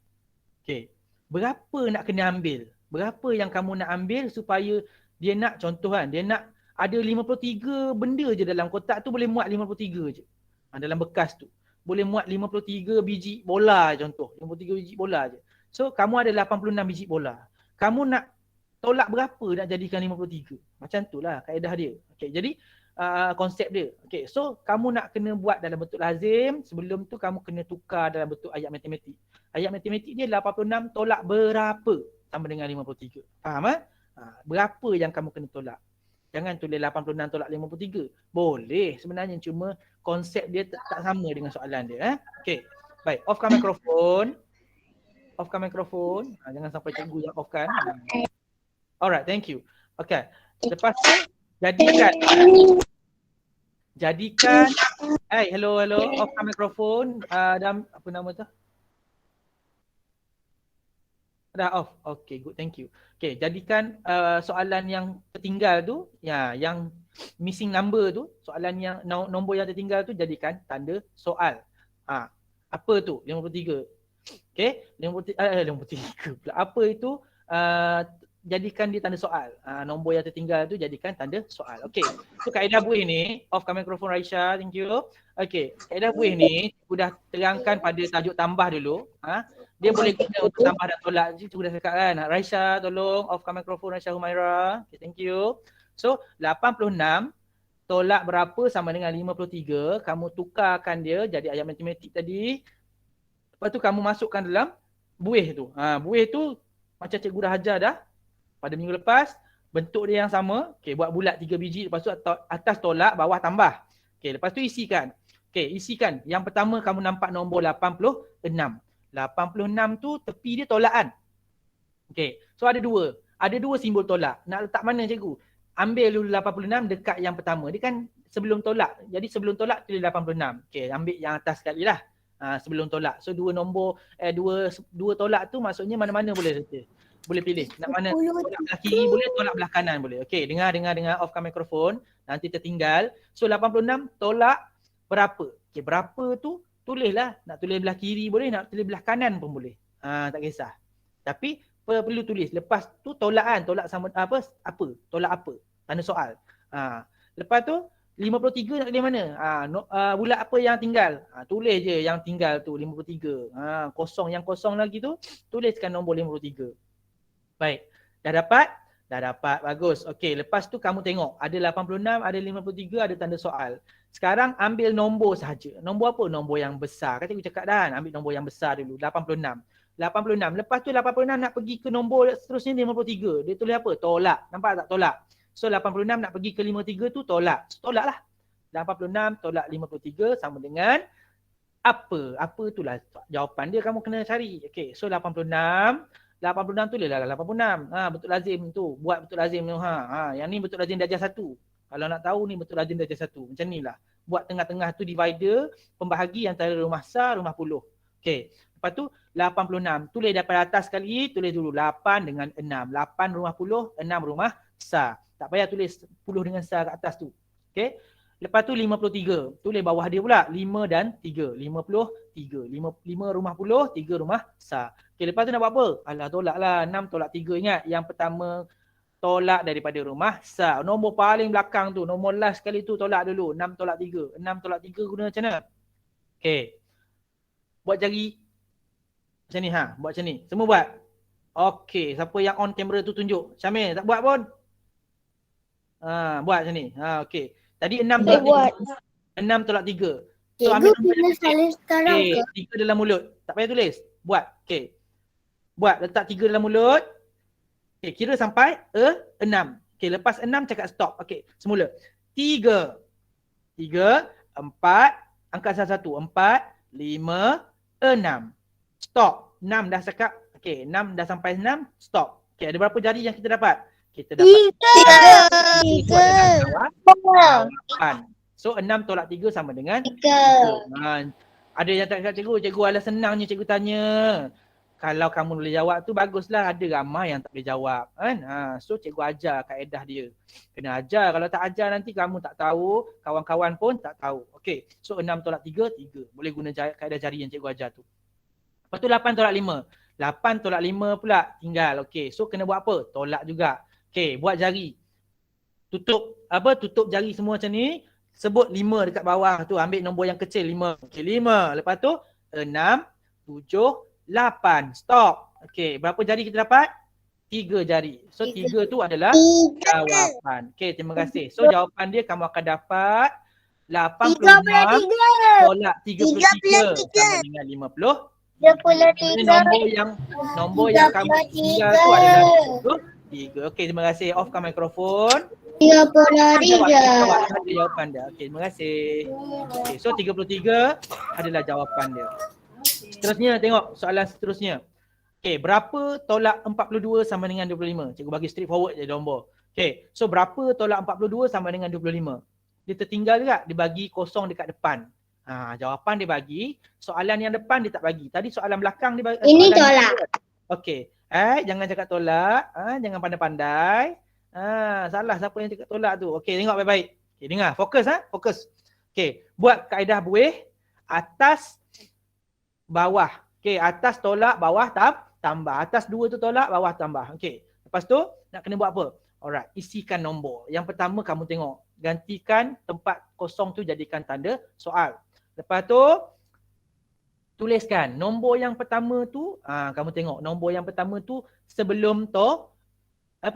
Okay. Berapa nak kena ambil? Berapa yang kamu nak ambil supaya dia nak, contoh kan, dia nak ada 53 benda je dalam kotak tu, boleh muat 53 je. Dalam bekas tu. Boleh muat 53 biji bola contoh. 53 biji bola je. So, kamu ada 86 biji bola. Kamu nak tolak berapa nak jadikan 53? Macam tu lah kaedah dia. Okay, jadi konsep dia. Okay, so kamu nak kena buat dalam bentuk lazim, sebelum tu kamu kena tukar dalam bentuk ayat matematik. Ayat matematik dia 86 tolak berapa sama dengan 53. Faham eh? Berapa yang kamu kena tolak. Jangan tulis 86 tolak 53. Boleh sebenarnya, cuma konsep dia tak sama dengan soalan dia. Okay, baik. Offkan mikrofon. Offkan mikrofon. Jangan sampai cikgu yang offkan. Alright, thank you. Okay. Lepas tu, jadikan hello. Offkan mikrofon. Dan apa nama tu? Dah off. Okay, good. Thank you. Okay, jadikan soalan yang tertinggal tu, yang missing number tu, soalan yang nombor yang tertinggal tu jadikan tanda soal. Apa tu? 53. Okay, 53 pula. Apa itu? Jadikan dia tanda soal. Nombor yang tertinggal tu jadikan tanda soal. Okay, so kaedah buih ni, offkan mikrofon Raisya, thank you. Okay, kaedah buih ni, sudah terangkan pada tajuk tambah dulu. Dia boleh guna untuk tambah dan tolak. Cikgu dah cakap kan. Raisya, tolong offkan mikrofon Raisya Humaira. Okay, thank you. So, 86 tolak berapa sama dengan 53. Kamu tukarkan dia jadi ayat matematik tadi. Lepas tu kamu masukkan dalam buih tu. Buih tu macam cikgu dah ajar dah pada minggu lepas. Bentuk dia yang sama. Okay, buat bulat 3 biji. Lepas tu atas tolak, bawah tambah. Okay, lepas tu isikan. Okay, isikan. Yang pertama kamu nampak nombor 86. 86 tu tepi dia tolakan. Okay, so ada dua. Ada dua simbol tolak. Nak letak mana cikgu? Ambil dulu 86 dekat yang pertama. Dia kan sebelum tolak. Jadi sebelum tolak tulis 86. Okay, ambil yang atas sekali lah. Sebelum tolak. So dua nombor, dua tolak tu maksudnya mana-mana boleh letak. Boleh pilih. Nak mana? Tolak belah kiri boleh, tolak belah kanan boleh. Okay, dengar. Offkan mikrofon. Nanti tertinggal. So 86 tolak berapa? Okay, berapa tu? Tulislah. Nak tulis belah kiri boleh, nak tulis belah kanan pun boleh. Tak kisah. Tapi perlu tulis. Lepas tu tolakan. Tolak sama apa? Tolak apa? Tanda soal. Lepas tu 53 nak tulis mana? Bulat apa yang tinggal? Tulis je yang tinggal tu 53. Kosong, yang kosong lagi tu tuliskan nombor 53. Baik. Dah dapat? Dah dapat. Bagus. Okey, lepas tu kamu tengok ada 86, ada 53, ada tanda soal. Sekarang ambil nombor sahaja. Nombor apa? Nombor yang besar. Kan cikgu cakap dah, ambil nombor yang besar dulu. 86. 86. Lepas tu 86 nak pergi ke nombor seterusnya 53. Dia tulis apa? Tolak. Nampak tak? Tolak. So 86 nak pergi ke 53 tu tolak. So, tolak lah. 86 tolak 53 sama dengan apa? Apa itulah jawapan dia kamu kena cari. Okey, so 86 tulislah 86. Bentuk lazim tu. Buat bentuk lazim tu. Yang ni bentuk lazim darjah 1. Kalau nak tahu ni bentuk lazim darjah 1. Macam ni lah. Buat tengah-tengah tu divider, pembahagi antara rumah sar, rumah puluh. Okey. Lepas tu 86. Tulis daripada atas sekali, tulis dulu 8 dengan 6. 8 rumah puluh, 6 rumah sar. Tak payah tulis puluh dengan sar kat atas tu. Okey. Lepas tu 53. Tulis bawah dia pula 5 dan 3. 53. 5 rumah puluh, 3 rumah sar. Okey, lepas tu nak buat apa? Alah, tolak lah. 6 tolak 3. Ingat yang pertama tolak daripada rumah sar. Nombor paling belakang tu, nombor last sekali tu tolak dulu. 6 tolak 3. 6 tolak 3 guna macam mana? Okey. Buat jari macam ni buat macam ni. Semua buat. Okey, siapa yang on kamera tu tunjuk. Syamil tak buat pun. Buat macam ni. Okey. Tadi 6 tolak 3. 6 tolak 3. So ambil nombor sekarang ke? 3 dalam mulut. Tak payah tulis. Buat. Okey. Buat, letak 3 dalam mulut. Okey, kira sampai 6. Okey, lepas 6 cakap stop. Okey, semula. 3, 4, angkat satu-satu. 4, 5, 6. Stop. 6 dah cakap. Okey, 6 dah sampai 6, stop. Okey, ada berapa jari yang kita dapat? Kita dapat 3. Itu adalah jawapan. So 6 tolak 3 sama dengan 3. Ada yang tak cakap cikgu alah senangnya cikgu tanya. Kalau kamu boleh jawab tu baguslah, ada ramai yang tak boleh jawab kan. So cikgu ajar kaedah dia. Kena ajar, kalau tak ajar nanti kamu tak tahu, kawan-kawan pun tak tahu. Okey, so 6 tolak 3, 3. Boleh guna kaedah jari yang cikgu ajar tu. Lepas tu 8 tolak 5. 8 tolak 5 pula tinggal. Okey, so kena buat apa? Tolak juga. Okey, buat jari. Tutup jari semua macam ni. Sebut 5 dekat bawah tu, ambil nombor yang kecil 5. Okey, 5. Lepas tu 6, 7, 8. Stop. Okey, berapa jari kita dapat? 3 jari. So 3 tu adalah jawapan. Okey, terima kasih. So jawapan dia kamu akan dapat 86 tolak 33 sama dengan 50. Nombor yang kamu tinggal tu adalah 3. Okey, terima kasih. Offkan mikrofon. 33. Ada jawapan dia. Okey, terima kasih. Okey, so 33 adalah jawapan dia. Seterusnya tengok soalan seterusnya. Okey, berapa tolak 42 sama dengan 25? Cikgu bagi straight forward je nombor. Okey, so berapa tolak 42 sama dengan 25? Dia tertinggal juga, dia bagi kosong dekat depan. Jawapan dia bagi, soalan yang depan dia tak bagi. Tadi soalan belakang dia bagi. Ini tolak. Okey, jangan cakap tolak, jangan pandai-pandai. Salah siapa yang cakap tolak tu. Okey, tengok baik-baik. Okey, dengar, fokus. Okey, buat kaedah buih, atas bawah. Okey, atas tolak, bawah tambah. Atas 2 tu tolak, bawah tambah. Okey, lepas tu nak kena buat apa? Alright, isikan nombor. Yang pertama kamu tengok, gantikan tempat kosong tu jadikan tanda soal. Lepas tu tuliskan nombor yang pertama tu, kamu tengok nombor yang pertama tu sebelum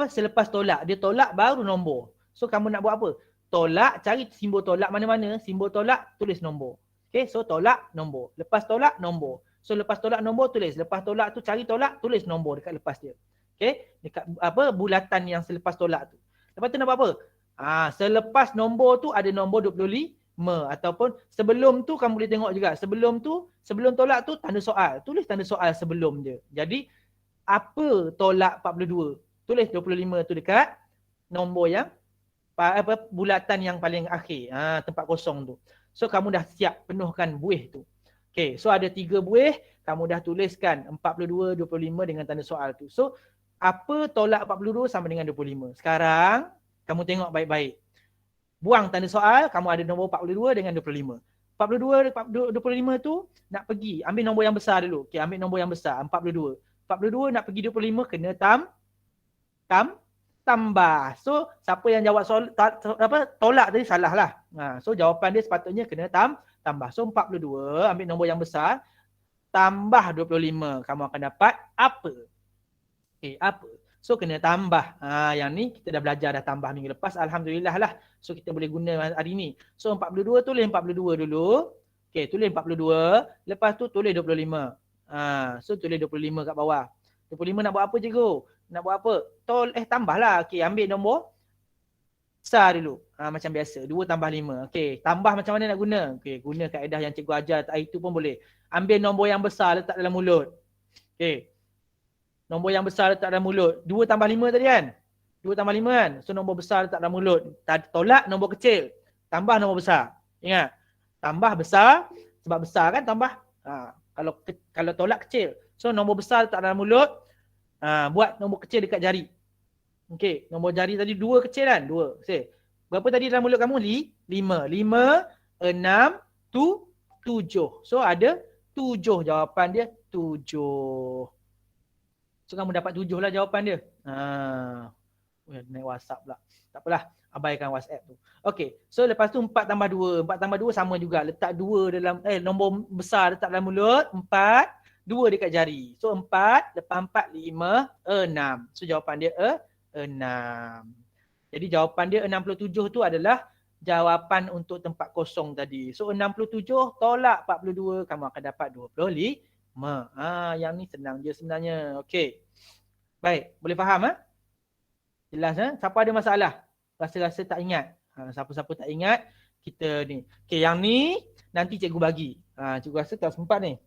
selepas tolak. Dia tolak baru nombor. So kamu nak buat apa? Tolak, cari simbol tolak mana-mana, simbol tolak tulis nombor. Okay, so tolak nombor. Lepas tolak nombor. So lepas tolak nombor tulis. Lepas tolak tu cari tolak, tulis nombor dekat lepas dia. Okay, dekat bulatan yang selepas tolak tu. Lepas tu nak buat apa? Selepas nombor tu ada nombor 25 ataupun sebelum tu kamu boleh tengok juga. Sebelum tolak tu tanda soal. Tulis tanda soal sebelum dia. Jadi apa tolak 42? Tulis 25 tu dekat nombor yang bulatan yang paling akhir. Tempat kosong tu. So kamu dah siap penuhkan buih tu. Okay, so ada 3 buih, kamu dah tuliskan 42, 25 dengan tanda soal tu. So apa tolak 42 sama dengan 25? Sekarang kamu tengok baik-baik. Buang tanda soal, kamu ada nombor 42 dengan 25. 42, 25 tu nak pergi, ambil nombor yang besar dulu. Okay, ambil nombor yang besar, 42. 42 nak pergi 25 kena tambah. So siapa yang jawab soal tolak tadi salah lah. So jawapan dia sepatutnya kena tambah. So 42 ambil nombor yang besar tambah 25. Kamu akan dapat apa? Okay, apa? So kena tambah. Yang ni kita dah belajar dah tambah minggu lepas. Alhamdulillah lah. So kita boleh guna hari ni. So 42 tulis 42 dulu. Okay, tulis 42. Lepas tu tulis 25. So tulis 25 kat bawah. 25 nak buat apa cikgu? Nak buat apa? Tambahlah. Okay, ambil nombor besar dulu. Macam biasa. 2 tambah 5. Okay, tambah macam mana nak guna? Okay, guna kaedah yang cikgu ajar hari tu pun boleh. Ambil nombor yang besar letak dalam mulut. Okay. Nombor yang besar letak dalam mulut. 2 tambah 5 tadi kan? 2 tambah 5 kan? So nombor besar letak dalam mulut. Tolak nombor kecil. Tambah nombor besar. Ingat? Tambah besar. Sebab besar kan tambah. Kalau tolak kecil. So nombor besar letak dalam mulut. Buat nombor kecil dekat jari. Okey. Nombor jari tadi 2 kecil kan? 2. Okay. Berapa tadi dalam mulut kamu? 5. 5, 6, 7. So ada 7 jawapan dia. 7. So kamu dapat 7 lah jawapan dia. Naik WhatsApp pula. Tak apalah. Abaikan WhatsApp tu. Okey. So lepas tu 4 tambah 2. 4 tambah 2 sama juga. Letak 2 dalam, nombor besar letak dalam mulut. 4. 2 dekat jari. So 4. Lepas 4, 5, 6. So jawapan dia 6. Jadi jawapan dia 67 tu adalah jawapan untuk tempat kosong tadi. So 67 tolak 42. Kamu akan dapat 25. Yang ni senang je sebenarnya. Okey. Baik, boleh faham Jelas Siapa ada masalah? Rasa-rasa tak ingat? Siapa-siapa tak ingat, kita ni. Okey, yang ni nanti cikgu bagi. Cikgu rasa tak sempat ni.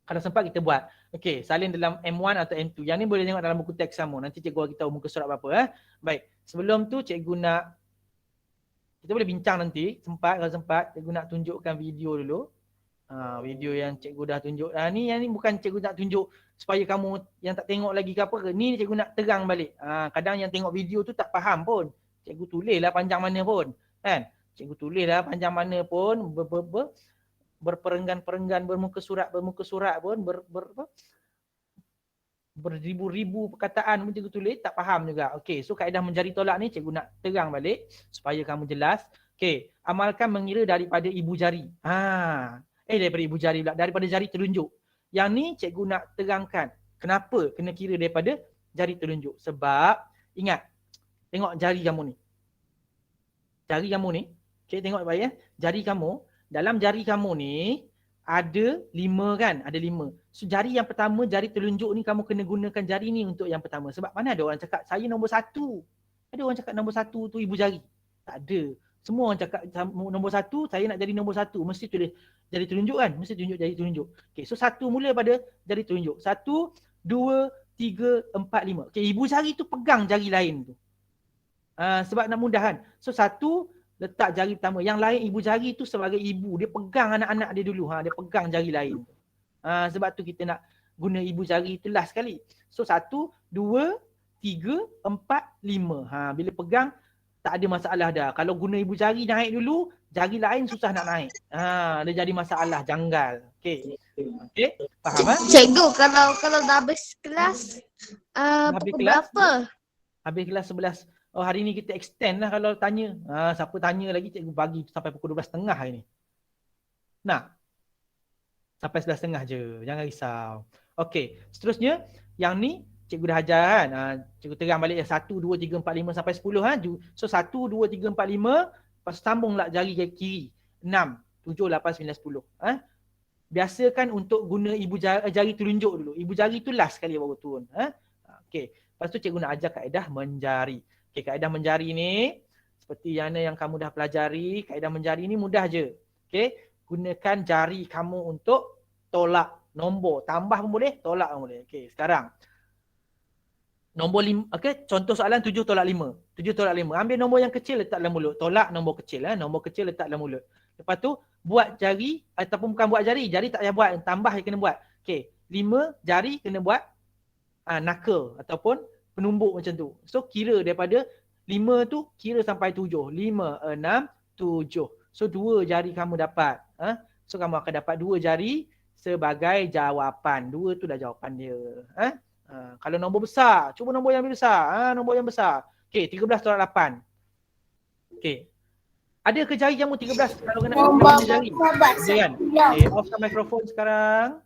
Kalau sempat kita buat. Okey, salin dalam M1 atau M2. Yang ni boleh tengok dalam buku teks sama. Nanti cikgu bagi tahu muka surat berapa. Baik, sebelum tu cikgu nak, kita boleh bincang nanti. Sempat, kalau sempat, cikgu nak tunjukkan video dulu. Video yang cikgu dah tunjuk. Yang ni bukan cikgu nak tunjuk supaya kamu yang tak tengok lagi ke apa ke. Ni cikgu nak terang balik. Kadang yang tengok video tu tak faham pun. Cikgu tulis lah panjang mana pun. Kan? Cikgu tulis lah panjang mana pun. Berperenggan-perenggan, bermuka surat pun, beribu-ribu perkataan pun cikgu tulis, tak faham juga. Okey, so kaedah menjari tolak ni cikgu nak terang balik supaya kamu jelas. Okey, amalkan mengira daripada ibu jari. Daripada ibu jari pula, daripada jari telunjuk. Yang ni cikgu nak terangkan kenapa kena kira daripada jari telunjuk. Sebab, ingat, tengok jari kamu ni. Jari kamu ni, okey, tengok baik ya. Jari kamu, dalam jari kamu ni ada 5 kan? Ada 5. So jari yang pertama, jari telunjuk ni kamu kena gunakan jari ni untuk yang pertama. Sebab mana ada orang cakap saya nombor 1. Ada orang cakap nombor 1 tu ibu jari. Tak ada. Semua orang cakap nombor 1, saya nak jadi nombor 1. Mesti tulis jari telunjuk kan? Mesti tunjuk jari telunjuk. Okay, so 1 mula pada jari telunjuk. 1, 2, 3, 4, 5. Okay, ibu jari tu pegang jari lain tu. Sebab nak mudah kan? So 1, letak jari pertama. Yang lain ibu jari tu sebagai ibu. Dia pegang anak-anak dia dulu. Dia pegang jari lain. Sebab tu kita nak guna ibu jari tu last sekali. So 1, 2, 3, 4, 5. Bila pegang tak ada masalah dah. Kalau guna ibu jari naik dulu, jari lain susah nak naik. Dia jadi masalah, janggal. Okey. Okey, faham Cikgu, kalau dah habis kelas, pukul berapa? Habis kelas 11. Oh, hari ni kita extend lah kalau tanya. Siapa tanya lagi, cikgu bagi sampai pukul 12.30 hari ni. Nak? Sampai 11.30 je. Jangan risau. Okey, seterusnya yang ni cikgu dah ajar kan. Cikgu terang balik 1, 2, 3, 4, 5 sampai 10. So 1, 2, 3, 4, 5. Lepas sambung lah jari kiri. 6, 7, 8, 9, 10. Biasakan untuk guna ibu jari telunjuk dulu. Ibu jari tu last sekali baru turun. Okey, lepas tu cikgu nak ajar kaedah menjari. Okey, kaedah menjari ni seperti yang kamu dah pelajari, kaedah menjari ni mudah je. Okey, gunakan jari kamu untuk tolak nombor. Tambah pun boleh, tolak pun boleh. Okey, sekarang nombor 5. Okey, contoh soalan 7 tolak 5. 7 tolak 5. Ambil nombor yang kecil letak dalam mulut. Tolak nombor kecil. Nombor kecil letak dalam mulut. Lepas tu buat jari ataupun bukan buat jari. Jari tak payah buat, tambah je kena buat. Okey, 5 jari kena buat knuckle ataupun penumbuk macam tu. So kira daripada 5 tu kira sampai 7. 5, 6, 7. So 2 jari kamu dapat. So kamu akan dapat 2 jari sebagai jawapan. 2 tu dah jawapan dia. Kalau nombor besar, cuba nombor yang besar. Nombor yang besar. Okey, 13 tolak 8. Okey. Ada ke jari kamu 13 kalau kena jari? Kan? Okey, offkan mikrofon sekarang.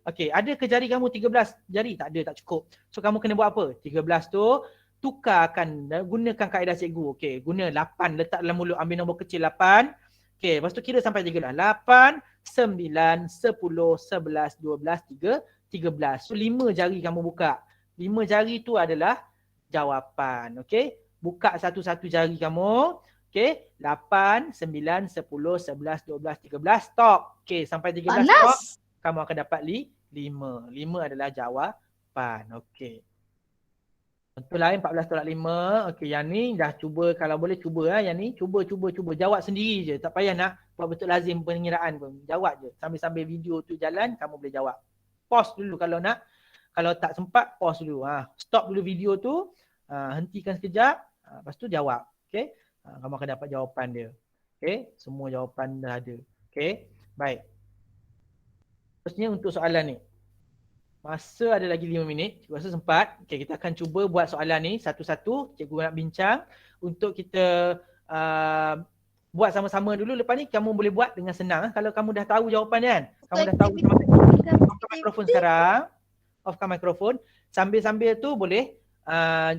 Okey, ada ke jari kamu 13 jari? Tak ada, tak cukup. So kamu kena buat apa? 13 tu tukarkan, gunakan kaedah cikgu. Okey, guna 8 letak dalam mulut, ambil nombor kecil 8. Okey, lepas tu kira sampai 13. 8, 9, 10, 11, 12, 13. So 5 jari kamu buka. 5 jari tu adalah jawapan. Okey, buka satu-satu jari kamu. Okey, 8, 9, 10, 11, 12, 13. Stop. Okey, sampai 13 stop. Kamu akan dapat 5. 5 adalah jawapan. Okey. Contoh lain 14 tolak 5. Okey, yang ni dah cuba, kalau boleh cuba yang ni. Cuba. Jawab sendiri je. Tak payah nak buat betul lazim pengiraan pun. Jawab je. Sambil-sambil video tu jalan, kamu boleh jawab. Pause dulu kalau nak. Kalau tak sempat, pause dulu. Stop dulu video tu. Hentikan sekejap. Lepas tu jawab. Okey. Kamu akan dapat jawapan dia. Okey. Semua jawapan dah ada. Okey. Baik. Terusnya untuk soalan ni. Masa ada lagi 5 minit. Cikgu rasa sempat. Okay, kita akan cuba buat soalan ni satu-satu. Cikgu nak bincang untuk kita buat sama-sama dulu. Lepas ni kamu boleh buat dengan senang. Kalau kamu dah tahu jawapan dia kan. Kamu dah tahu. Offkan mikrofon sekarang. Offkan mikrofon. Sambil-sambil tu boleh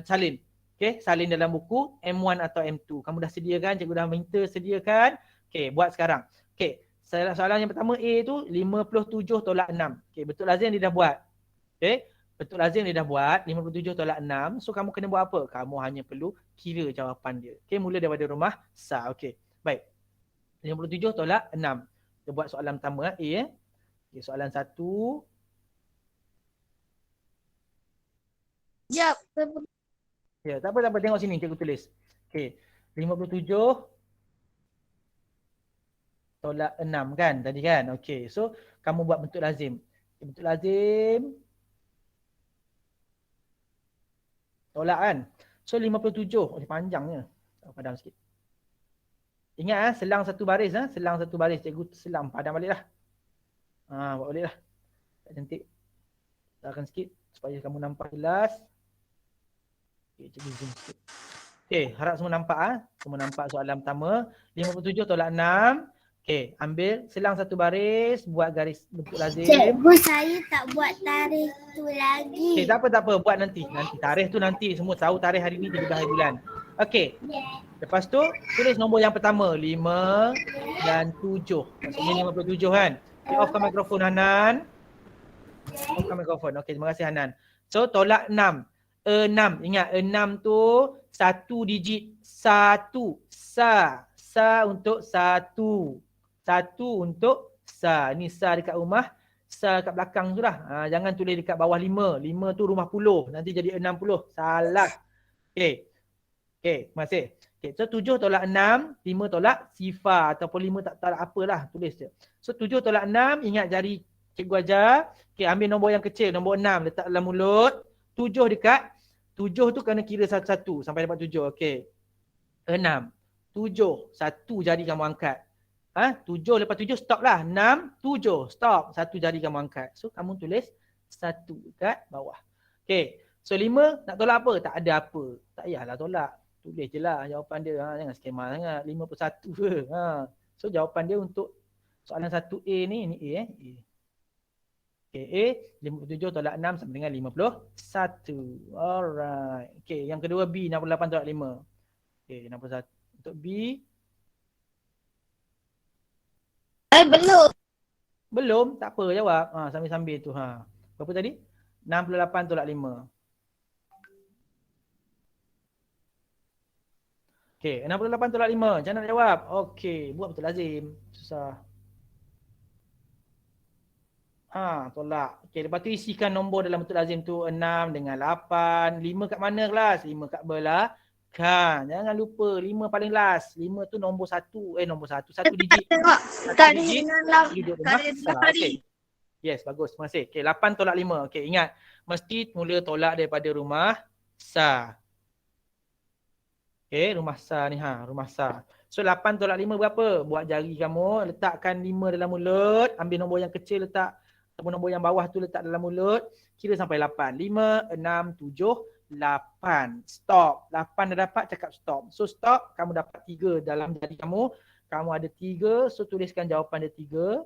salin. Okay, salin dalam buku M1 atau M2. Kamu dah sediakan. Cikgu dah minta sediakan. Okay, buat sekarang. Okay. Soalan yang pertama A tu 57 tolak 6. Okay, betul lazim dia dah buat. Okay, betul lazim dia dah buat 57 tolak 6. So kamu kena buat apa? Kamu hanya perlu kira jawapan dia. Okay, mula daripada rumah Sa. Okay, baik. 57 tolak 6. Kita buat soalan pertama A Okay, soalan 1. Jap. Ya, tak apa. Tengok sini, cikgu tulis. Okay, 57 tolak 6 kan tadi kan. Okay, so kamu buat bentuk lazim. Bentuk lazim tolak kan. So 57, panjangnya. Padam sikit. Ingat selang satu baris selang satu baris. Cikgu selang, padam balik lah. Buat balik lah. Tak cantik. Letakkan sikit supaya kamu nampak jelas. Okay, cikgu zoom sikit. Okay, harap semua nampak Semua nampak soalan pertama. 57 tolak 6. Okay, ambil selang satu baris, buat garis bentuk lazim. Cikgu, saya tak buat tarikh tu lagi. Okay, tak apa. Buat nanti. Tarikh tu nanti. Semua tahu tarikh hari ni 13 hari bulan. Okay. Lepas tu, tulis nombor yang pertama. 5 dan 7. Maksudnya 57 kan. Okay, offkan mikrofon Hanan. Offkan mikrofon. Okay, terima kasih Hanan. So, tolak 6. 6. Ingat, 6 tu satu digit. Satu. Sa untuk satu. Satu untuk sa. Ni sa dekat rumah. Sa kat belakang tu lah. Jangan tulis dekat bawah 5. 5 tu rumah puluh. Nanti jadi 60. Salah. Okay. Okay, terima kasih. Okay, so 7 tolak 6. 5 tolak sifar. Ataupun 5 tak tolak apalah. Tulis je. So 7 tolak 6. Ingat jari cikgu ajar. Okay, ambil nombor yang kecil. Nombor 6. Letak dalam mulut. 7 dekat. 7 tu kena kira satu-satu. Sampai dapat 7. Okay. 6. 7. 1 jari kamu angkat. 7 lepas 7 stop lah. 6, 7 stop. 1 jari kamu angkat. So kamu tulis 1 kat bawah. Okay. So 5 nak tolak apa? Tak ada apa. Tak payahlah tolak. Tulis je lah jawapan dia. Jangan skema sangat. 51 ke. So jawapan dia untuk soalan 1A ni. Ini A A. Okay, A 57 tolak 6 sama dengan 51. Alright. Okay, yang kedua B 68 tolak 5. Okay, 61. Untuk B. Belum, tak apa jawab. Sambil-sambil tu. Berapa tadi? 68 tolak 5. Okey, 68 tolak 5. Macam mana nak jawab? Okey, buat betul lazim. Susah. Tolak. Okey, lepas tu isikan nombor dalam betul lazim tu 6 dengan 8. 5 kat mana kelas? 5 kat belakang. Jangan lupa 5 paling last. 5 tu nombor 1. Nombor 1. 1 digit. Tak digit. Duduk rumah. Okey. Yes, bagus. Terima kasih. Okey, 8 tolak 5. Okey, ingat. Mesti mula tolak daripada rumah sa. Okey, rumah sa ni rumah sa. So 8 tolak 5 berapa? Buat jari kamu, letakkan 5 dalam mulut, ambil nombor yang kecil letak ataupun nombor yang bawah tu letak dalam mulut, kira sampai 8. 5, 6, 7, 8. Stop. 8 dah dapat, cakap stop. So stop, kamu dapat 3 dalam jari kamu. Kamu ada 3, so tuliskan jawapan dia 3.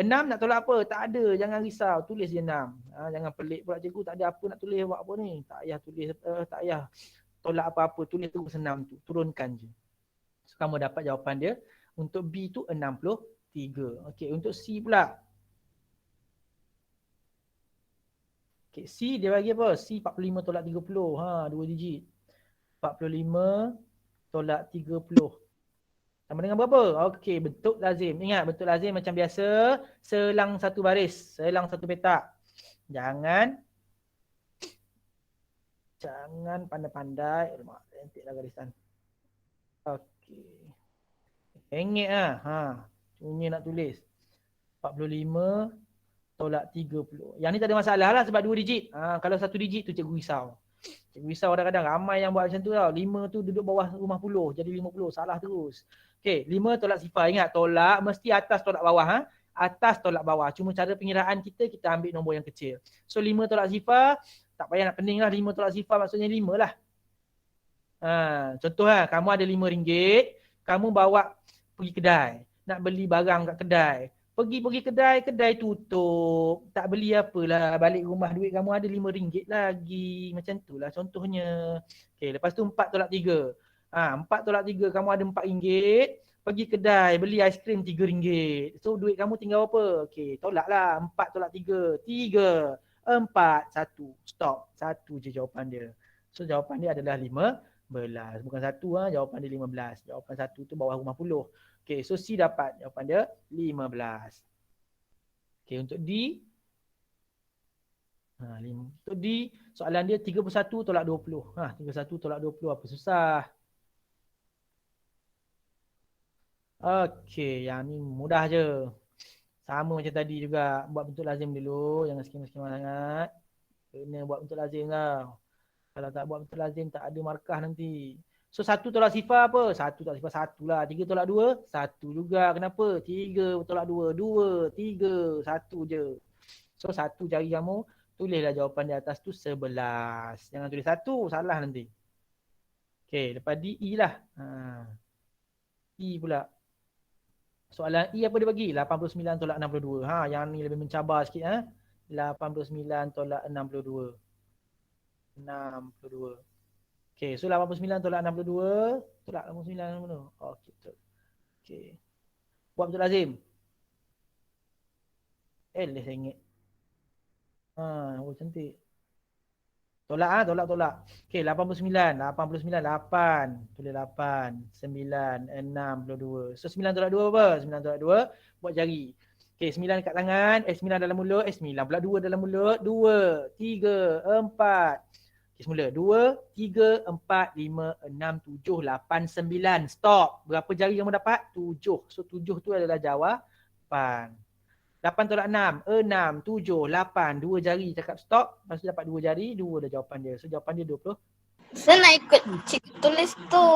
6 nak tolak apa? Tak ada, jangan risau. Tulis je 6. Jangan pelik pula cikgu, tak ada apa nak tulis buat apa ni. Tak payah tulis, tak payah tolak apa-apa. Tulis terus 6 tu. Turunkan je. So kamu dapat jawapan dia. Untuk B tu 63. Okey, untuk C pula. Okey, C dia bagi apa? C 45 tolak 30. 2 digit. 45 tolak 30. Sama dengan berapa? Okey, bentuk lazim. Ingat, bentuk lazim macam biasa. Selang satu baris. Selang satu petak. Jangan pandai-pandai. Cantiklah garisan. Okey. Hengit lah. Punya nak tulis. 45 tolak 30. Yang ni tak ada masalah lah sebab 2 digit. Kalau 1 digit tu cikgu risau. Cikgu risau kadang-kadang ramai yang buat macam tu tau. 5 tu duduk bawah rumah puluh. Jadi 50. Salah terus. Okey, 5 tolak sifar. Ingat, tolak mesti atas tolak bawah. Atas tolak bawah. Cuma cara pengiraan kita ambil nombor yang kecil. So 5 tolak sifar, tak payah nak pening lah. 5 tolak sifar maksudnya 5 lah. Contoh kamu ada RM5. Kamu bawa pergi kedai. Nak beli barang kat kedai. Pergi kedai tutup. Tak beli apalah. Balik rumah duit kamu ada RM5 lagi. Macam tu lah contohnya. Okay, lepas tu 4 tolak 3. 4 tolak 3 kamu ada RM4. Pergi kedai beli aiskrim RM3. So duit kamu tinggal apa? Okay, tolaklah. 4 tolak 3. 3, 4, 1. Stop. 1 je jawapan dia. So jawapan dia adalah 15. Bukan 1 jawapan dia 15. Jawapan 1 tu bawah rumah puluh. Okey, so C dapat jawapan dia 15. Okey, untuk D. Untuk D, soalan dia 31 tolak 20. 31 tolak 20 apa susah. Okey, yang ni mudah je. Sama macam tadi juga. Buat bentuk lazim dulu. Jangan skema-skema sangat. Kena buat bentuk lazim tau. Kalau tak buat bentuk lazim, tak ada markah nanti. So, 1 tolak sifar apa? 1 tolak sifar 1 lah. 3 tolak 2, 1 juga. Kenapa? 3 tolak 2, 2, 3, 1 je. So, 1 jari kamu, tulislah jawapan di atas tu 11. Jangan tulis 1, salah nanti. Okey, lepas D, E lah. E pula. Soalan E apa dia bagi? 89 tolak 62. Yang ni lebih mencabar sikit. 89 tolak 62. 62. Okey, so 89 tolak 62. Tolak 89 mana? Okey, betul. Okey. Buat betul lazim. Saya ingat. Cantik. Tolak tolak. Okey, 89. 8. Tulis 8. 9, 62. So 9 tolak 2 apa? 9 tolak 2, buat jari. Okey, 9 kat tangan, 9 dalam mulut, 9 pula 2 dalam mulut. 2, 3, 4. Okey, semula. 2, 3, 4, 5, 6, 7, 8, 9. Stop. Berapa jari kamu dapat? 7. So 7 tu adalah jawapan. 8 tolak 6, 6, 7, 8. 2 jari cakap stop. Lepas tu dapat 2 jari, 2 dah jawapan dia. So jawapan dia 20. Saya nak ikut cikgu tulis tu.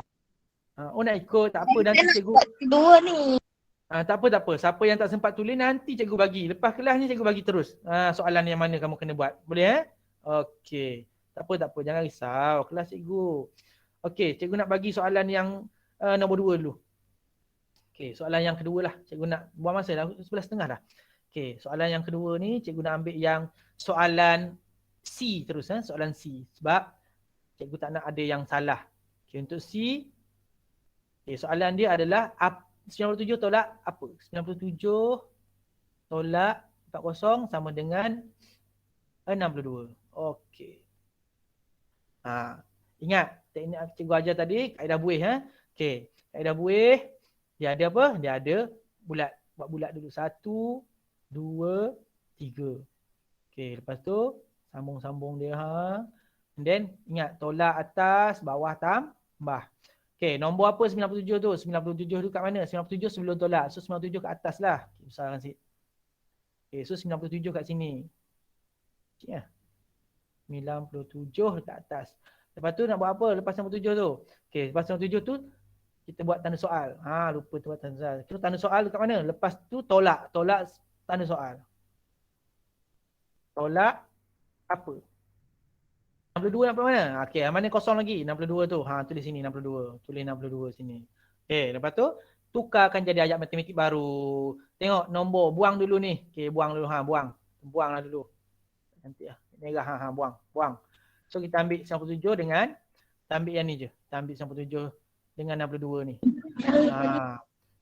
Nak ikut, tak apa. Nanti cikgu. Kedua ni. Tak apa. Siapa yang tak sempat tulis, nanti cikgu bagi. Lepas kelas ni cikgu bagi terus. Soalan yang mana kamu kena buat. Boleh Okey. Tak apa. Jangan risau. Kelas cikgu. Okey, cikgu nak bagi soalan yang nombor 2 dulu. Okey, soalan yang kedua lah. Cikgu nak buang masa dah 11.30 dah. Okey, soalan yang kedua ni cikgu nak ambil yang soalan C terus. Soalan C. Sebab cikgu tak nak ada yang salah. Okey, untuk C. Okey, soalan dia adalah 97 tolak apa? 97 tolak 40 sama dengan 62. Okey. Ingat teknik cikgu ajar tadi, kaedah buih. Okey, kaedah buih. Dia ada apa? Dia ada bulat. Buat bulat dulu. 1, 2, 3. Okey, lepas tu sambung-sambung dia. And then ingat tolak atas, bawah tambah. Okey, nombor apa 97 tu? 97 tu kat mana? 97 sebelum tolak. So 97 kat atas lah. Okay, besarkan sikit. Okey, so 97 kat sini. Cik lah. 97 dekat atas. Lepas tu nak buat apa? Lepas 97 tu. Okey, lepas 97 tu kita buat tanda soal. Lupa tu buat tanda soal. Kita tanda soal dekat mana? Lepas tu tolak. Tolak tanda soal. Tolak apa? 62 nak mana? Okey, mana kosong lagi? 62 tu. Tulis sini 62. Tulis 62 sini. Okey, lepas tu tukarkan jadi ayat matematik baru. Tengok nombor, buang dulu ni. Okey, buang dulu. Buang. Buanglah dulu. Nanti merah. Buang. So kita ambil 97 dengan, kita ambil yang ni je. Kita ambil 97 dengan 62 ni.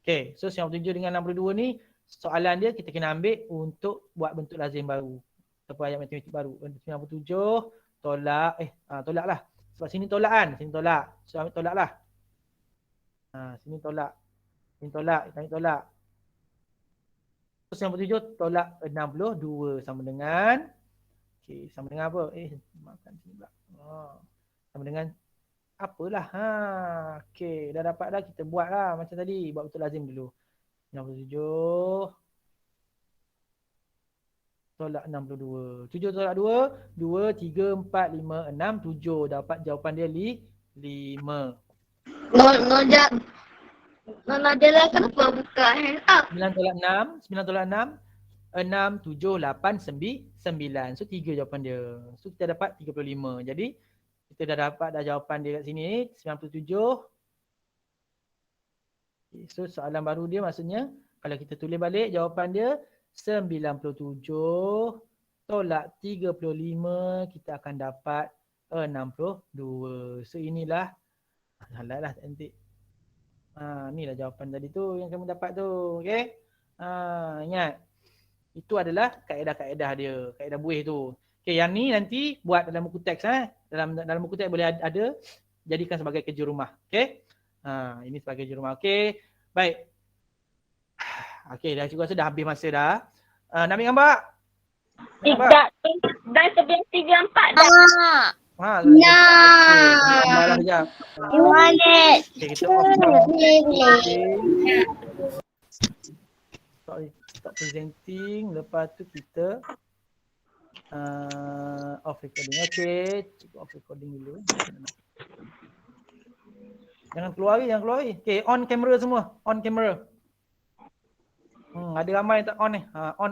Okey, so 97 dengan 62 ni, soalan dia kita kena ambil untuk buat bentuk lazim baru. Ataupun ayat matematik baru. 97 tolak, tolak lah. Sebab sini tolak kan? Sini tolak. So ambil tolak lah. Sini tolak. Sini tolak. Kita ambil tolak. So 97 tolak 62 sama dengan, okey, sama dengan apa? Makan sini pula. Sama dengan apalah. Okey, dah dapat dah, kita buat lah macam tadi. Buat betul lazim dulu. 67 tolak 62. 7 tolak 2, 2, 3, 4, 5, 6, 7. Dapat jawapan dia 5. Nona Dela kenapa buka hand up? 9 tolak 6, 6, 7, 8, 9. So 3 jawapan dia. So kita dapat 35. Jadi kita dah dapat jawapan dia kat sini 97. Okay, so soalan baru dia maksudnya kalau kita tulis balik jawapan dia 97 tolak 35, kita akan dapat 62. So inilah, halal lah cantik. Inilah jawapan tadi tu yang kamu dapat tu. Okay. Ingat. Itu adalah kaedah-kaedah dia. Kaedah buih tu. Okay, yang ni nanti buat dalam buku teks. Dalam buku teks boleh ada. Jadikan sebagai kerja rumah. Okay. Ini sebagai kerja rumah. Okay. Baik. Okey, dah cikgu rasa dah habis masa dah. Nak ambil gambar? Dah 11.34 dah. Ha, Nah. gambar lah sekejap. Wallet. Okey, kita off. Stop presenting. Lepas tu kita off recording. Okey, cikgu off recording dulu. Jangan keluar lagi. Okey, on kamera semua. On kamera. Ada ramai yang tak on ni. On.